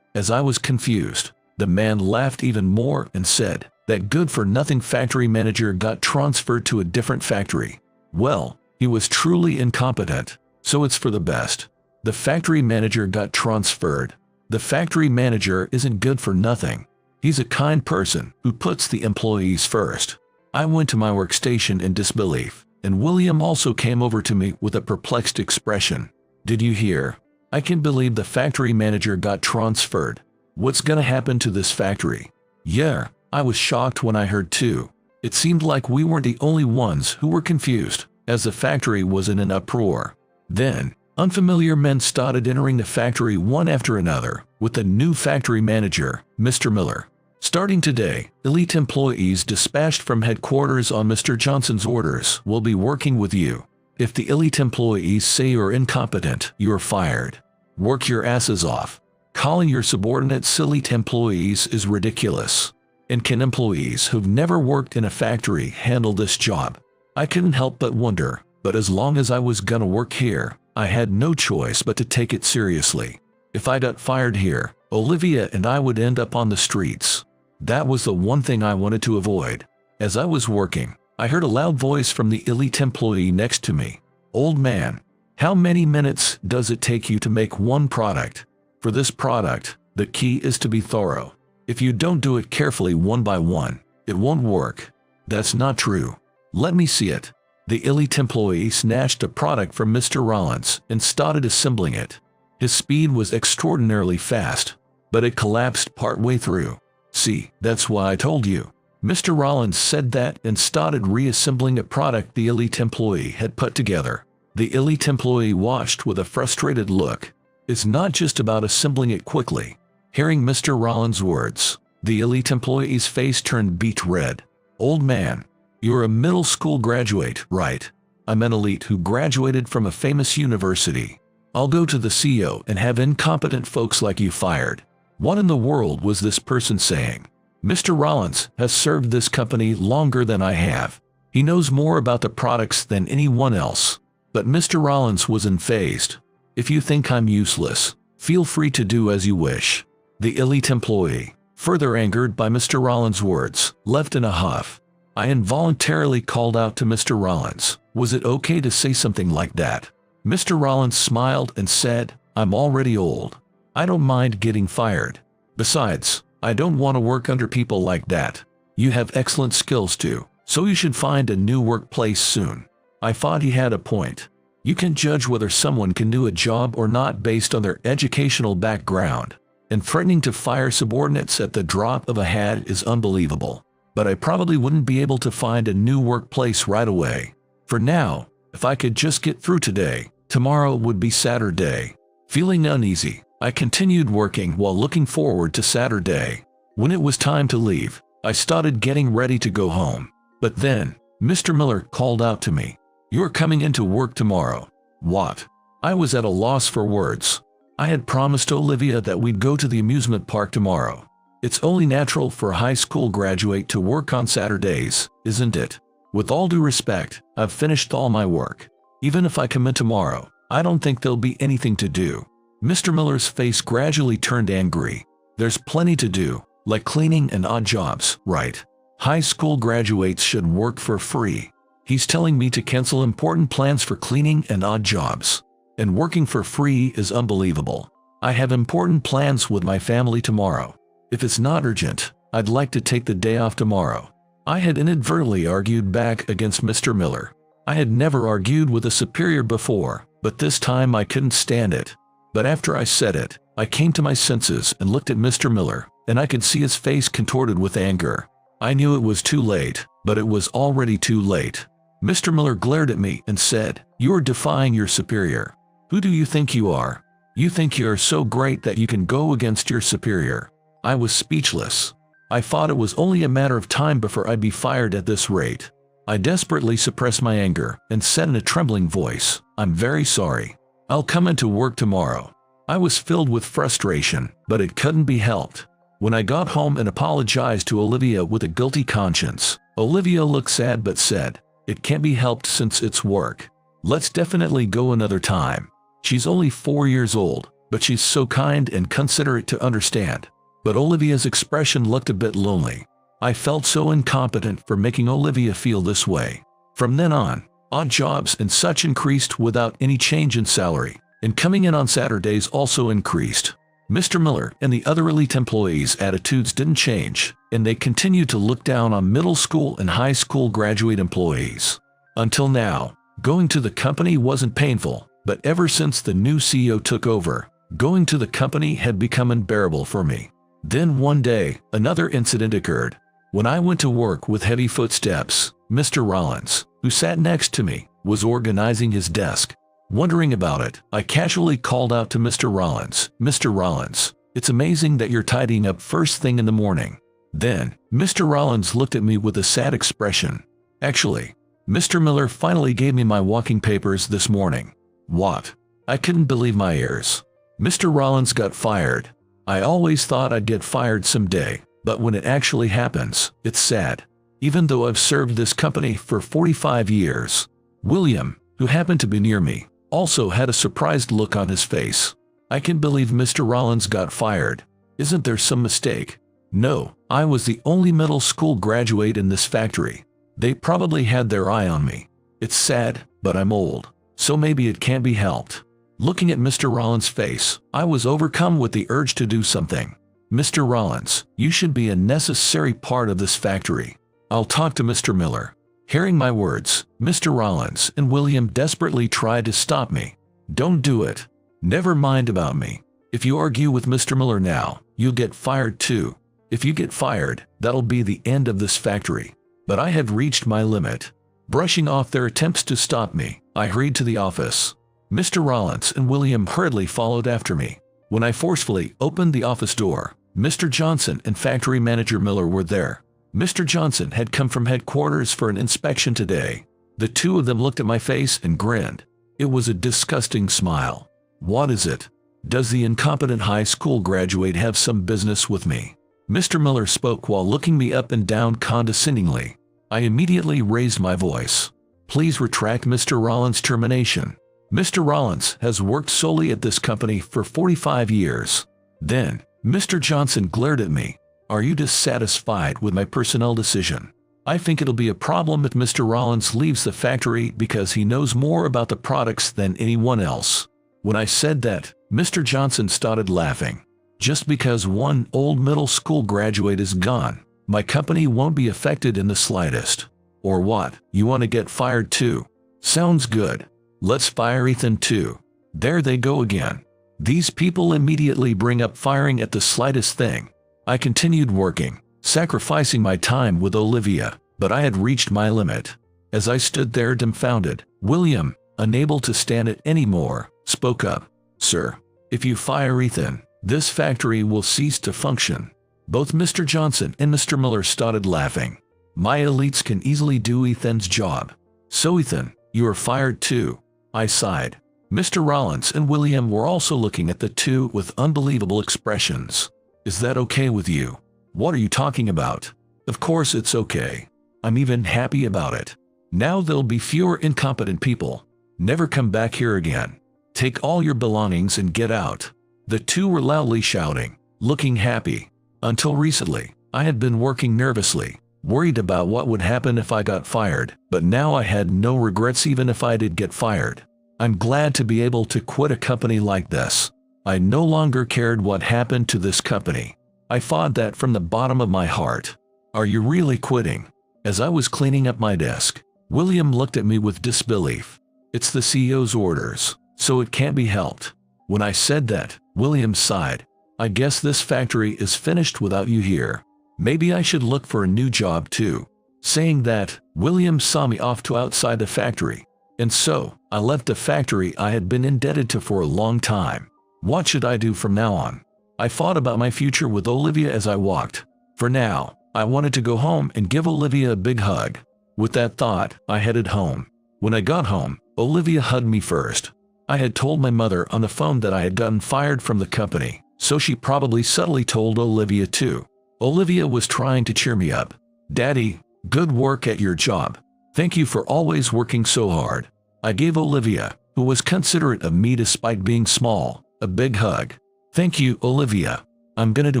A: As I was confused, the man laughed even more and said, "That good-for-nothing factory manager got transferred to a different factory. Well, he was truly incompetent, so it's for the best. The factory manager got transferred. The factory manager isn't good for nothing. He's a kind person who puts the employees first." I went to my workstation in disbelief, and William also came over to me with a perplexed expression. "Did you hear? I can't believe the factory manager got transferred. What's gonna happen to this factory?" "Yeah, I was shocked when I heard too. It seemed like we weren't the only ones who were confused, as the factory was in an uproar." Then, unfamiliar men started entering the factory one after another, with the new factory manager, Mr. Miller. "Starting today, elite employees dispatched from headquarters on Mr. Johnson's orders will be working with you. If the elite employees say you're incompetent, you're fired. Work your asses off. Calling your subordinates elite employees is ridiculous. And can employees who've never worked in a factory handle this job?" I couldn't help but wonder, but as long as I was gonna work here, I had no choice but to take it seriously. If I got fired here, Olivia and I would end up on the streets. That was the one thing I wanted to avoid. As I was working, I heard a loud voice from the elite employee next to me. "Old man, how many minutes does it take you to make one product? For this product, the key is to be thorough. If you don't do it carefully one by one, it won't work." "That's not true. Let me see it." The elite employee snatched a product from Mr. Rollins and started assembling it. His speed was extraordinarily fast, but it collapsed partway through. "See, that's why I told you." Mr. Rollins said that and started reassembling a product the elite employee had put together. The elite employee watched with a frustrated look. It's not just about assembling it quickly. Hearing Mr. Rollins' words, the elite employee's face turned beet red. "Old man, you're a middle school graduate, right? I'm an elite who graduated from a famous university. I'll go to the CEO and have incompetent folks like you fired." What in the world was this person saying? Mr. Rollins has served this company longer than I have. He knows more about the products than anyone else. But Mr. Rollins was unfazed. "If you think I'm useless, feel free to do as you wish." The elite employee, further angered by Mr. Rollins' words, left in a huff. I involuntarily called out to Mr. Rollins, "Was it okay to say something like that?" Mr. Rollins smiled and said, "I'm already old. I don't mind getting fired. Besides, I don't want to work under people like that. You have excellent skills too, so you should find a new workplace soon." I thought he had a point. You can judge whether someone can do a job or not based on their educational background, and threatening to fire subordinates at the drop of a hat is unbelievable. But I probably wouldn't be able to find a new workplace right away. For now, if I could just get through today, tomorrow would be Saturday. Feeling uneasy, I continued working while looking forward to Saturday. When it was time to leave, I started getting ready to go home. But then, Mr. Miller called out to me. "You're coming into work tomorrow." What? I was at a loss for words. I had promised Olivia that we'd go to the amusement park tomorrow. It's only natural for a high school graduate to work on Saturdays, isn't it? With all due respect, I've finished all my work. Even if I come in tomorrow, I don't think there'll be anything to do. Mr. Miller's face gradually turned angry. There's plenty to do, like cleaning and odd jobs, right? High school graduates should work for free. He's telling me to cancel important plans for cleaning and odd jobs. And working for free is unbelievable. I have important plans with my family tomorrow. If it's not urgent, I'd like to take the day off tomorrow. I had inadvertently argued back against Mr. Miller. I had never argued with a superior before, but this time I couldn't stand it. But after I said it, I came to my senses and looked at Mr. Miller, and I could see his face contorted with anger. I knew it was too late, but it was already too late. Mr. Miller glared at me and said, "You're defying your superior. Who do you think you are? You think you are so great that you can go against your superior." I was speechless. I thought it was only a matter of time before I'd be fired at this rate. I desperately suppressed my anger and said in a trembling voice, "I'm very sorry. I'll come into work tomorrow." I was filled with frustration, but it couldn't be helped. When I got home and apologized to Olivia with a guilty conscience, Olivia looked sad but said, "It can't be helped since it's work. Let's definitely go another time." She's only 4 years old, but she's so kind and considerate to understand. But Olivia's expression looked a bit lonely. I felt so incompetent for making Olivia feel this way. From then on, odd jobs and such increased without any change in salary, and coming in on Saturdays also increased. Mr. Miller and the other elite employees' attitudes didn't change, and they continued to look down on middle school and high school graduate employees. Until now, going to the company wasn't painful, but ever since the new CEO took over, going to the company had become unbearable for me. Then one day, another incident occurred. When I went to work with heavy footsteps, Mr. Rollins, who sat next to me, was organizing his desk. Wondering about it, I casually called out to Mr. Rollins, "Mr. Rollins, it's amazing that you're tidying up first thing in the morning." Then, Mr. Rollins looked at me with a sad expression. "Actually, Mr. Miller finally gave me my walking papers this morning." What? I couldn't believe my ears. Mr. Rollins got fired. I always thought I'd get fired someday, but when it actually happens, it's sad. Even though I've served this company for 45 years. William, who happened to be near me, also had a surprised look on his face. "I can't believe Mr. Rollins got fired. Isn't there some mistake?" No, I was the only middle school graduate in this factory. They probably had their eye on me. It's sad, but I'm old, so maybe it can't be helped. Looking at Mr. Rollins' face, I was overcome with the urge to do something. "Mr. Rollins, you should be a necessary part of this factory. I'll talk to Mr. Miller." Hearing my words, Mr. Rollins and William desperately tried to stop me. "Don't do it. Never mind about me. If you argue with Mr. Miller now, you'll get fired too. If you get fired, that'll be the end of this factory." But I had reached my limit. Brushing off their attempts to stop me, I hurried to the office. Mr. Rollins and William hurriedly followed after me. When I forcefully opened the office door, Mr. Johnson and factory manager Miller were there. Mr. Johnson had come from headquarters for an inspection today. The two of them looked at my face and grinned. It was a disgusting smile. "What is it? Does the incompetent high school graduate have some business with me?" Mr. Miller spoke while looking me up and down condescendingly. I immediately raised my voice. "Please retract Mr. Rollins' termination. Mr. Rollins has worked solely at this company for 45 years. Then, Mr. Johnson glared at me. "Are you dissatisfied with my personnel decision? I think it'll be a problem if Mr. Rollins leaves the factory because he knows more about the products than anyone else." When I said that, Mr. Johnson started laughing. "Just because one old middle school graduate is gone, my company won't be affected in the slightest. Or what, you want to get fired too? Sounds good. Let's fire Ethan too." There they go again. These people immediately bring up firing at the slightest thing. I continued working, sacrificing my time with Olivia, but I had reached my limit. As I stood there dumbfounded, William, unable to stand it anymore, spoke up. "Sir, if you fire Ethan, this factory will cease to function." Both Mr. Johnson and Mr. Miller started laughing. My elites can easily do Ethan's job. So Ethan, you are fired too. I sighed. Mr. Rollins and William were also looking at the two with unbelievable expressions. Is that okay with you? What are you talking about? Of course it's okay. I'm even happy about it. Now there'll be fewer incompetent people. Never come back here again. Take all your belongings and get out. The two were loudly shouting, looking happy. Until recently, I had been working nervously, worried about what would happen if I got fired, but now I had no regrets even if I did get fired. I'm glad to be able to quit a company like this. I no longer cared what happened to this company. I thought that from the bottom of my heart. Are you really quitting? As I was cleaning up my desk, William looked at me with disbelief. It's the CEO's orders, so it can't be helped. When I said that, William sighed. I guess this factory is finished without you here. Maybe I should look for a new job too. Saying that, William saw me off to outside the factory. And so, I left the factory I had been indebted to for a long time. What should I do from now on? I thought about my future with Olivia as I walked. For now, I wanted to go home and give Olivia a big hug. With that thought, I headed home. When I got home, Olivia hugged me first. I had told my mother on the phone that I had gotten fired from the company, so she probably subtly told Olivia too. Olivia was trying to cheer me up. Daddy, good work at your job. Thank you for always working so hard. I gave Olivia, who was considerate of me despite being small, a big hug. Thank you, Olivia. I'm gonna do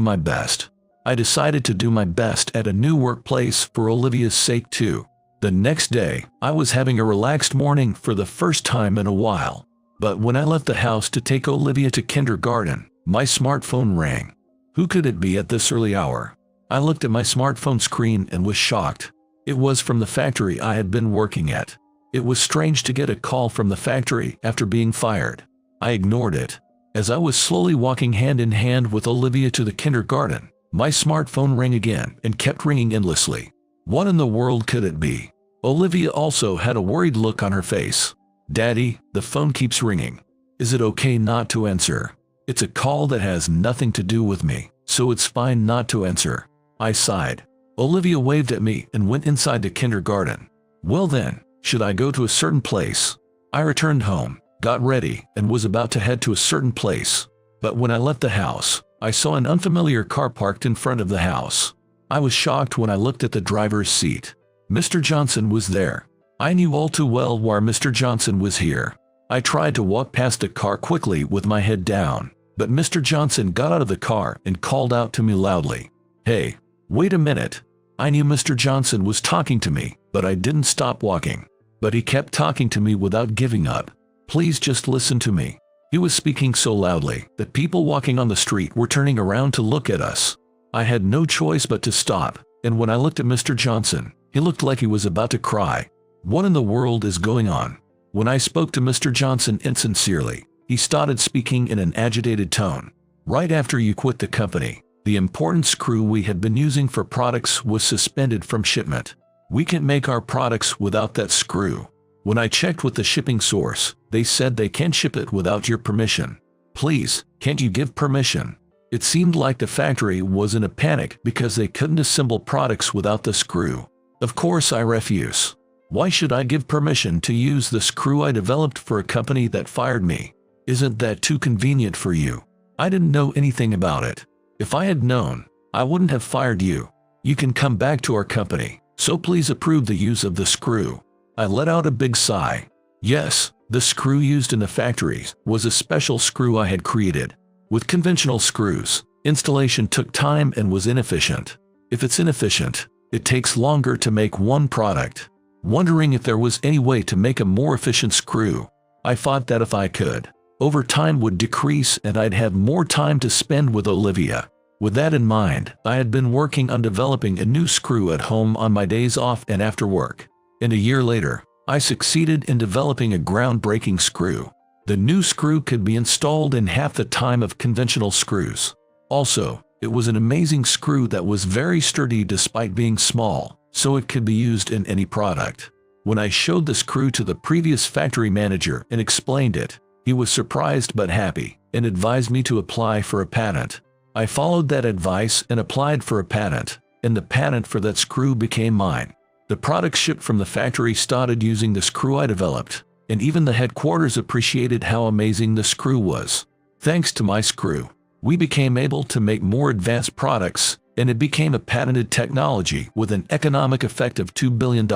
A: my best. I decided to do my best at a new workplace for Olivia's sake too. The next day, I was having a relaxed morning for the first time in a while. But when I left the house to take Olivia to kindergarten, my smartphone rang. Who could it be at this early hour? I looked at my smartphone screen and was shocked. It was from the factory I had been working at. It was strange to get a call from the factory after being fired. I ignored it. As I was slowly walking hand in hand with Olivia to the kindergarten, my smartphone rang again and kept ringing endlessly. What in the world could it be? Olivia also had a worried look on her face. Daddy, the phone keeps ringing. Is it okay not to answer? It's a call that has nothing to do with me, so it's fine not to answer. I sighed. Olivia waved at me and went inside the kindergarten. Well then, should I go to a certain place? I returned home, got ready, and was about to head to a certain place. But when I left the house, I saw an unfamiliar car parked in front of the house. I was shocked when I looked at the driver's seat. Mr. Johnson was there. I knew all too well why Mr. Johnson was here. I tried to walk past the car quickly with my head down, but Mr. Johnson got out of the car and called out to me loudly. Hey, wait a minute. I knew Mr. Johnson was talking to me, but I didn't stop walking. But he kept talking to me without giving up. Please just listen to me. He was speaking so loudly that people walking on the street were turning around to look at us. I had no choice but to stop, and when I looked at Mr. Johnson, he looked like he was about to cry. What in the world is going on? When I spoke to Mr. Johnson insincerely, he started speaking in an agitated tone. Right after you quit the company, the important screw we had been using for products was suspended from shipment. We can't make our products without that screw. When I checked with the shipping source, they said they can't ship it without your permission. Please, can't you give permission? It seemed like the factory was in a panic because they couldn't assemble products without the screw. Of course I refuse. Why should I give permission to use the screw I developed for a company that fired me? Isn't that too convenient for you? I didn't know anything about it. If I had known, I wouldn't have fired you. You can come back to our company, so please approve the use of the screw. I let out a big sigh. Yes, the screw used in the factories was a special screw I had created. With conventional screws, installation took time and was inefficient. If it's inefficient, it takes longer to make one product. Wondering if there was any way to make a more efficient screw, I thought that if I could, overtime would decrease and I'd have more time to spend with Olivia. With that in mind, I had been working on developing a new screw at home on my days off and after work. And a year later, I succeeded in developing a groundbreaking screw. The new screw could be installed in half the time of conventional screws. Also, it was an amazing screw that was very sturdy despite being small, so it could be used in any product. When I showed the screw to the previous factory manager and explained it, he was surprised but happy and advised me to apply for a patent. I followed that advice and applied for a patent. and the patent for that screw became mine. The products shipped from the factory started using the screw I developed, and even the headquarters appreciated how amazing the screw was. Thanks to my screw, we became able to make more advanced products, and it became a patented technology with an economic effect of $2 billion.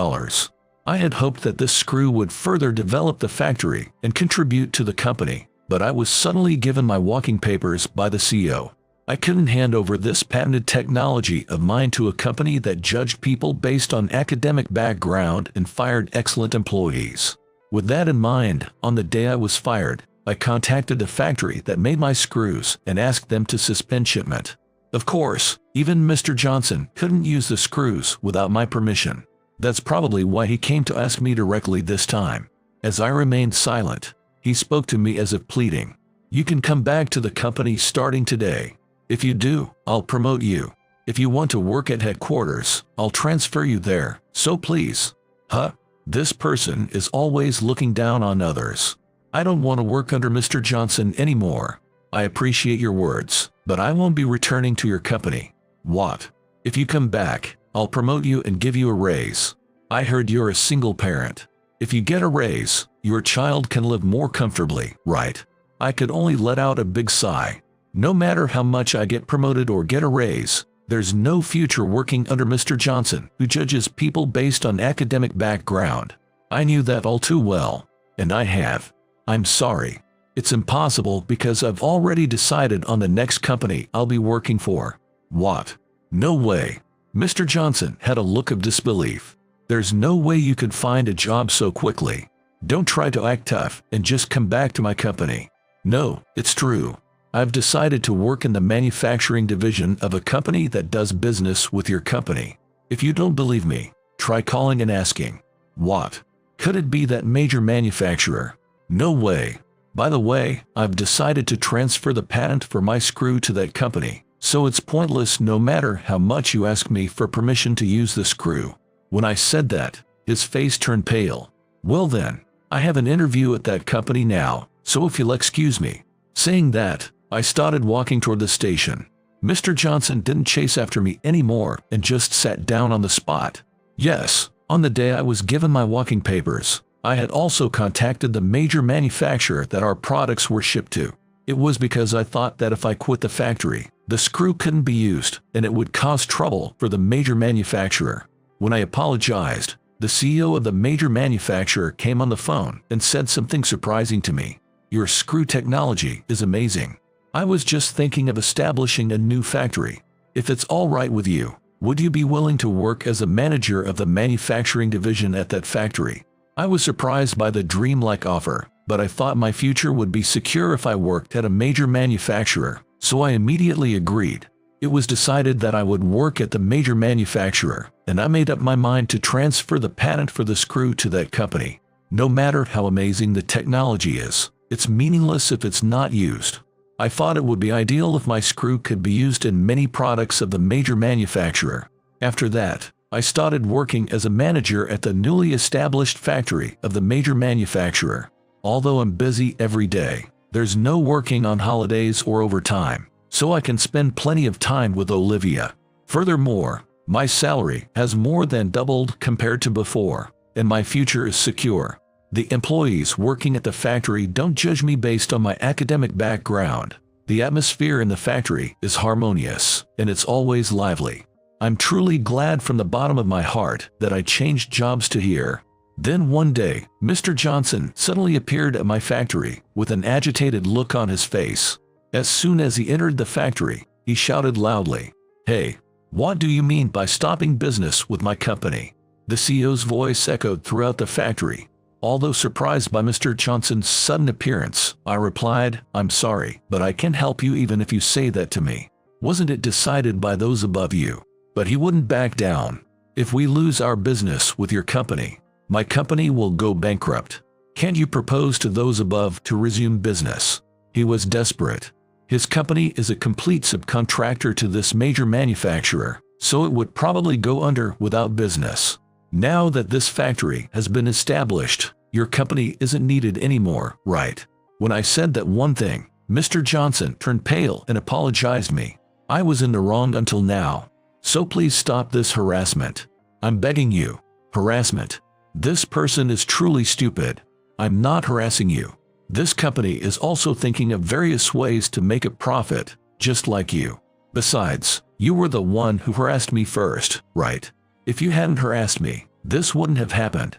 A: I had hoped that this screw would further develop the factory and contribute to the company, but I was suddenly given my walking papers by the CEO. I couldn't hand over this patented technology of mine to a company that judged people based on academic background and fired excellent employees. With that in mind, on the day I was fired, I contacted the factory that made my screws and asked them to suspend shipment. Of course, even Mr. Johnson couldn't use the screws without my permission. That's probably why he came to ask me directly this time. As I remained silent, he spoke to me as if pleading, "You can come back to the company starting today. If you do, I'll promote you. If you want to work at headquarters, I'll transfer you there, so please." Huh? This person is always looking down on others. I don't want to work under Mr. Johnson anymore. I appreciate your words, but I won't be returning to your company. What? If you come back, I'll promote you and give you a raise. I heard you're a single parent. If you get a raise, your child can live more comfortably, right? I could only let out a big sigh. No matter how much I get promoted or get a raise, there's no future working under Mr. Johnson, who judges people based on academic background. I knew that all too well, and I have. I'm sorry. It's impossible because I've already decided on the next company I'll be working for. What? No way. Mr. Johnson had a look of disbelief. There's no way you could find a job so quickly. Don't try to act tough and just come back to my company. No, it's true. I've decided to work in the manufacturing division of a company that does business with your company. If you don't believe me, try calling and asking. What? Could it be that major manufacturer? No way. By the way, I've decided to transfer the patent for my screw to that company, so it's pointless no matter how much you ask me for permission to use the screw. When I said that, his face turned pale. Well then, I have an interview at that company now, so if you'll excuse me. Saying that, I started walking toward the station. Mr. Johnson didn't chase after me anymore and just sat down on the spot. Yes, on the day I was given my walking papers, I had also contacted the major manufacturer that our products were shipped to. It was because I thought that if I quit the factory, the screw couldn't be used and it would cause trouble for the major manufacturer. When I apologized, the CEO of the major manufacturer came on the phone and said something surprising to me. "Your screw technology is amazing. I was just thinking of establishing a new factory. If it's all right with you, would you be willing to work as a manager of the manufacturing division at that factory?" I was surprised by the dreamlike offer, but I thought my future would be secure if I worked at a major manufacturer, so I immediately agreed. It was decided that I would work at the major manufacturer, and I made up my mind to transfer the patent for the screw to that company. No matter how amazing the technology is, it's meaningless if it's not used. I thought it would be ideal if my screw could be used in many products of the major manufacturer. After that, I started working as a manager at the newly established factory of the major manufacturer. Although I'm busy every day, there's no working on holidays or overtime, so I can spend plenty of time with Olivia. Furthermore, my salary has more than doubled compared to before, and my future is secure. The employees working at the factory don't judge me based on my academic background. The atmosphere in the factory is harmonious, and it's always lively. I'm truly glad from the bottom of my heart that I changed jobs to here. Then one day, Mr. Johnson suddenly appeared at my factory with an agitated look on his face. As soon as he entered the factory, he shouted loudly, "Hey, what do you mean by stopping business with my company?" The CEO's voice echoed throughout the factory. Although surprised by Mr. Johnson's sudden appearance, I replied, "I'm sorry, but I can't help you even if you say that to me. Wasn't it decided by those above you?" But he wouldn't back down. "If we lose our business with your company, my company will go bankrupt. Can't you propose to those above to resume business?" He was desperate. His company is a complete subcontractor to this major manufacturer, so it would probably go under without business. Now that this factory has been established, your company isn't needed anymore, right? When I said that one thing, Mr. Johnson turned pale and apologized me. I was in the wrong until now. So please stop this harassment. I'm begging you. Harassment. This person is truly stupid. I'm not harassing you. This company is also thinking of various ways to make a profit, just like you. Besides, you were the one who harassed me first, right? If you hadn't harassed me, this wouldn't have happened.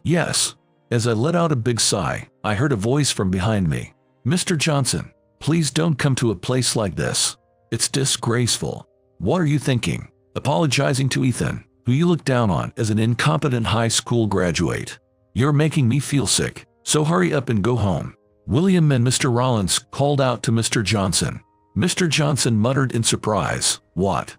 A: Yes. As I let out a big sigh, I heard a voice from behind me. Mr. Johnson, please don't come to a place like this. It's disgraceful. What are you thinking? Apologizing to Ethan, who you look down on as an incompetent high school graduate. You're making me feel sick, so hurry up and go home. William and Mr. Rollins called out to Mr. Johnson. Mr. Johnson muttered in surprise, What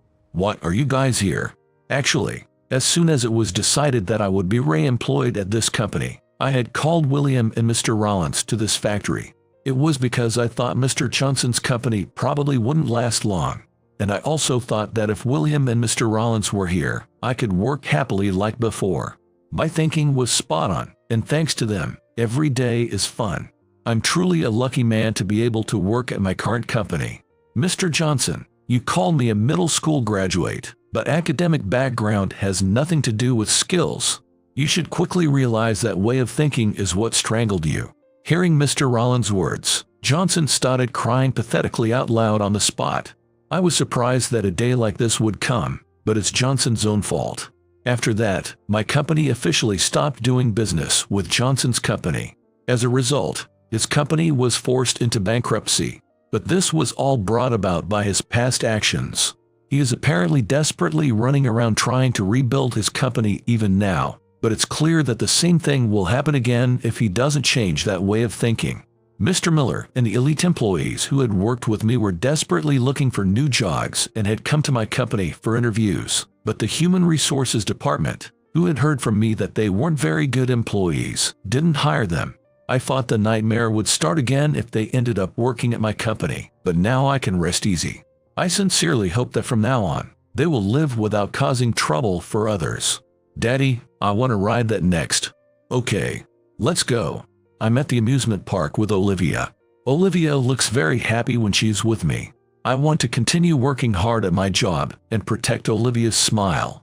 A: are you guys here? Actually, as soon as it was decided that I would be re-employed at this company, I had called William and Mr. Rollins to this factory. It was because I thought Mr. Johnson's company probably wouldn't last long. And I also thought that if William and Mr. Rollins were here, I could work happily like before. My thinking was spot on, and thanks to them, every day is fun. I'm truly a lucky man to be able to work at my current company. Mr. Johnson, you called me a middle school graduate, but academic background has nothing to do with skills. You should quickly realize that way of thinking is what strangled you. Hearing Mr. Rollins' words, Johnson started crying pathetically out loud on the spot. I was surprised that a day like this would come, but it's Johnson's own fault. After that, my company officially stopped doing business with Johnson's company. As a result, his company was forced into bankruptcy. But this was all brought about by his past actions. He is apparently desperately running around trying to rebuild his company even now, but it's clear that the same thing will happen again if he doesn't change that way of thinking. Mr. Miller and the elite employees who had worked with me were desperately looking for new jobs and had come to my company for interviews, but the human resources department, who had heard from me that they weren't very good employees, didn't hire them. I thought the nightmare would start again if they ended up working at my company, but now I can rest easy. I sincerely hope that from now on, they will live without causing trouble for others. Daddy, I want to ride that next. Okay, let's go. I'm at the amusement park with Olivia. Olivia looks very happy when she's with me. I want to continue working hard at my job and protect Olivia's smile.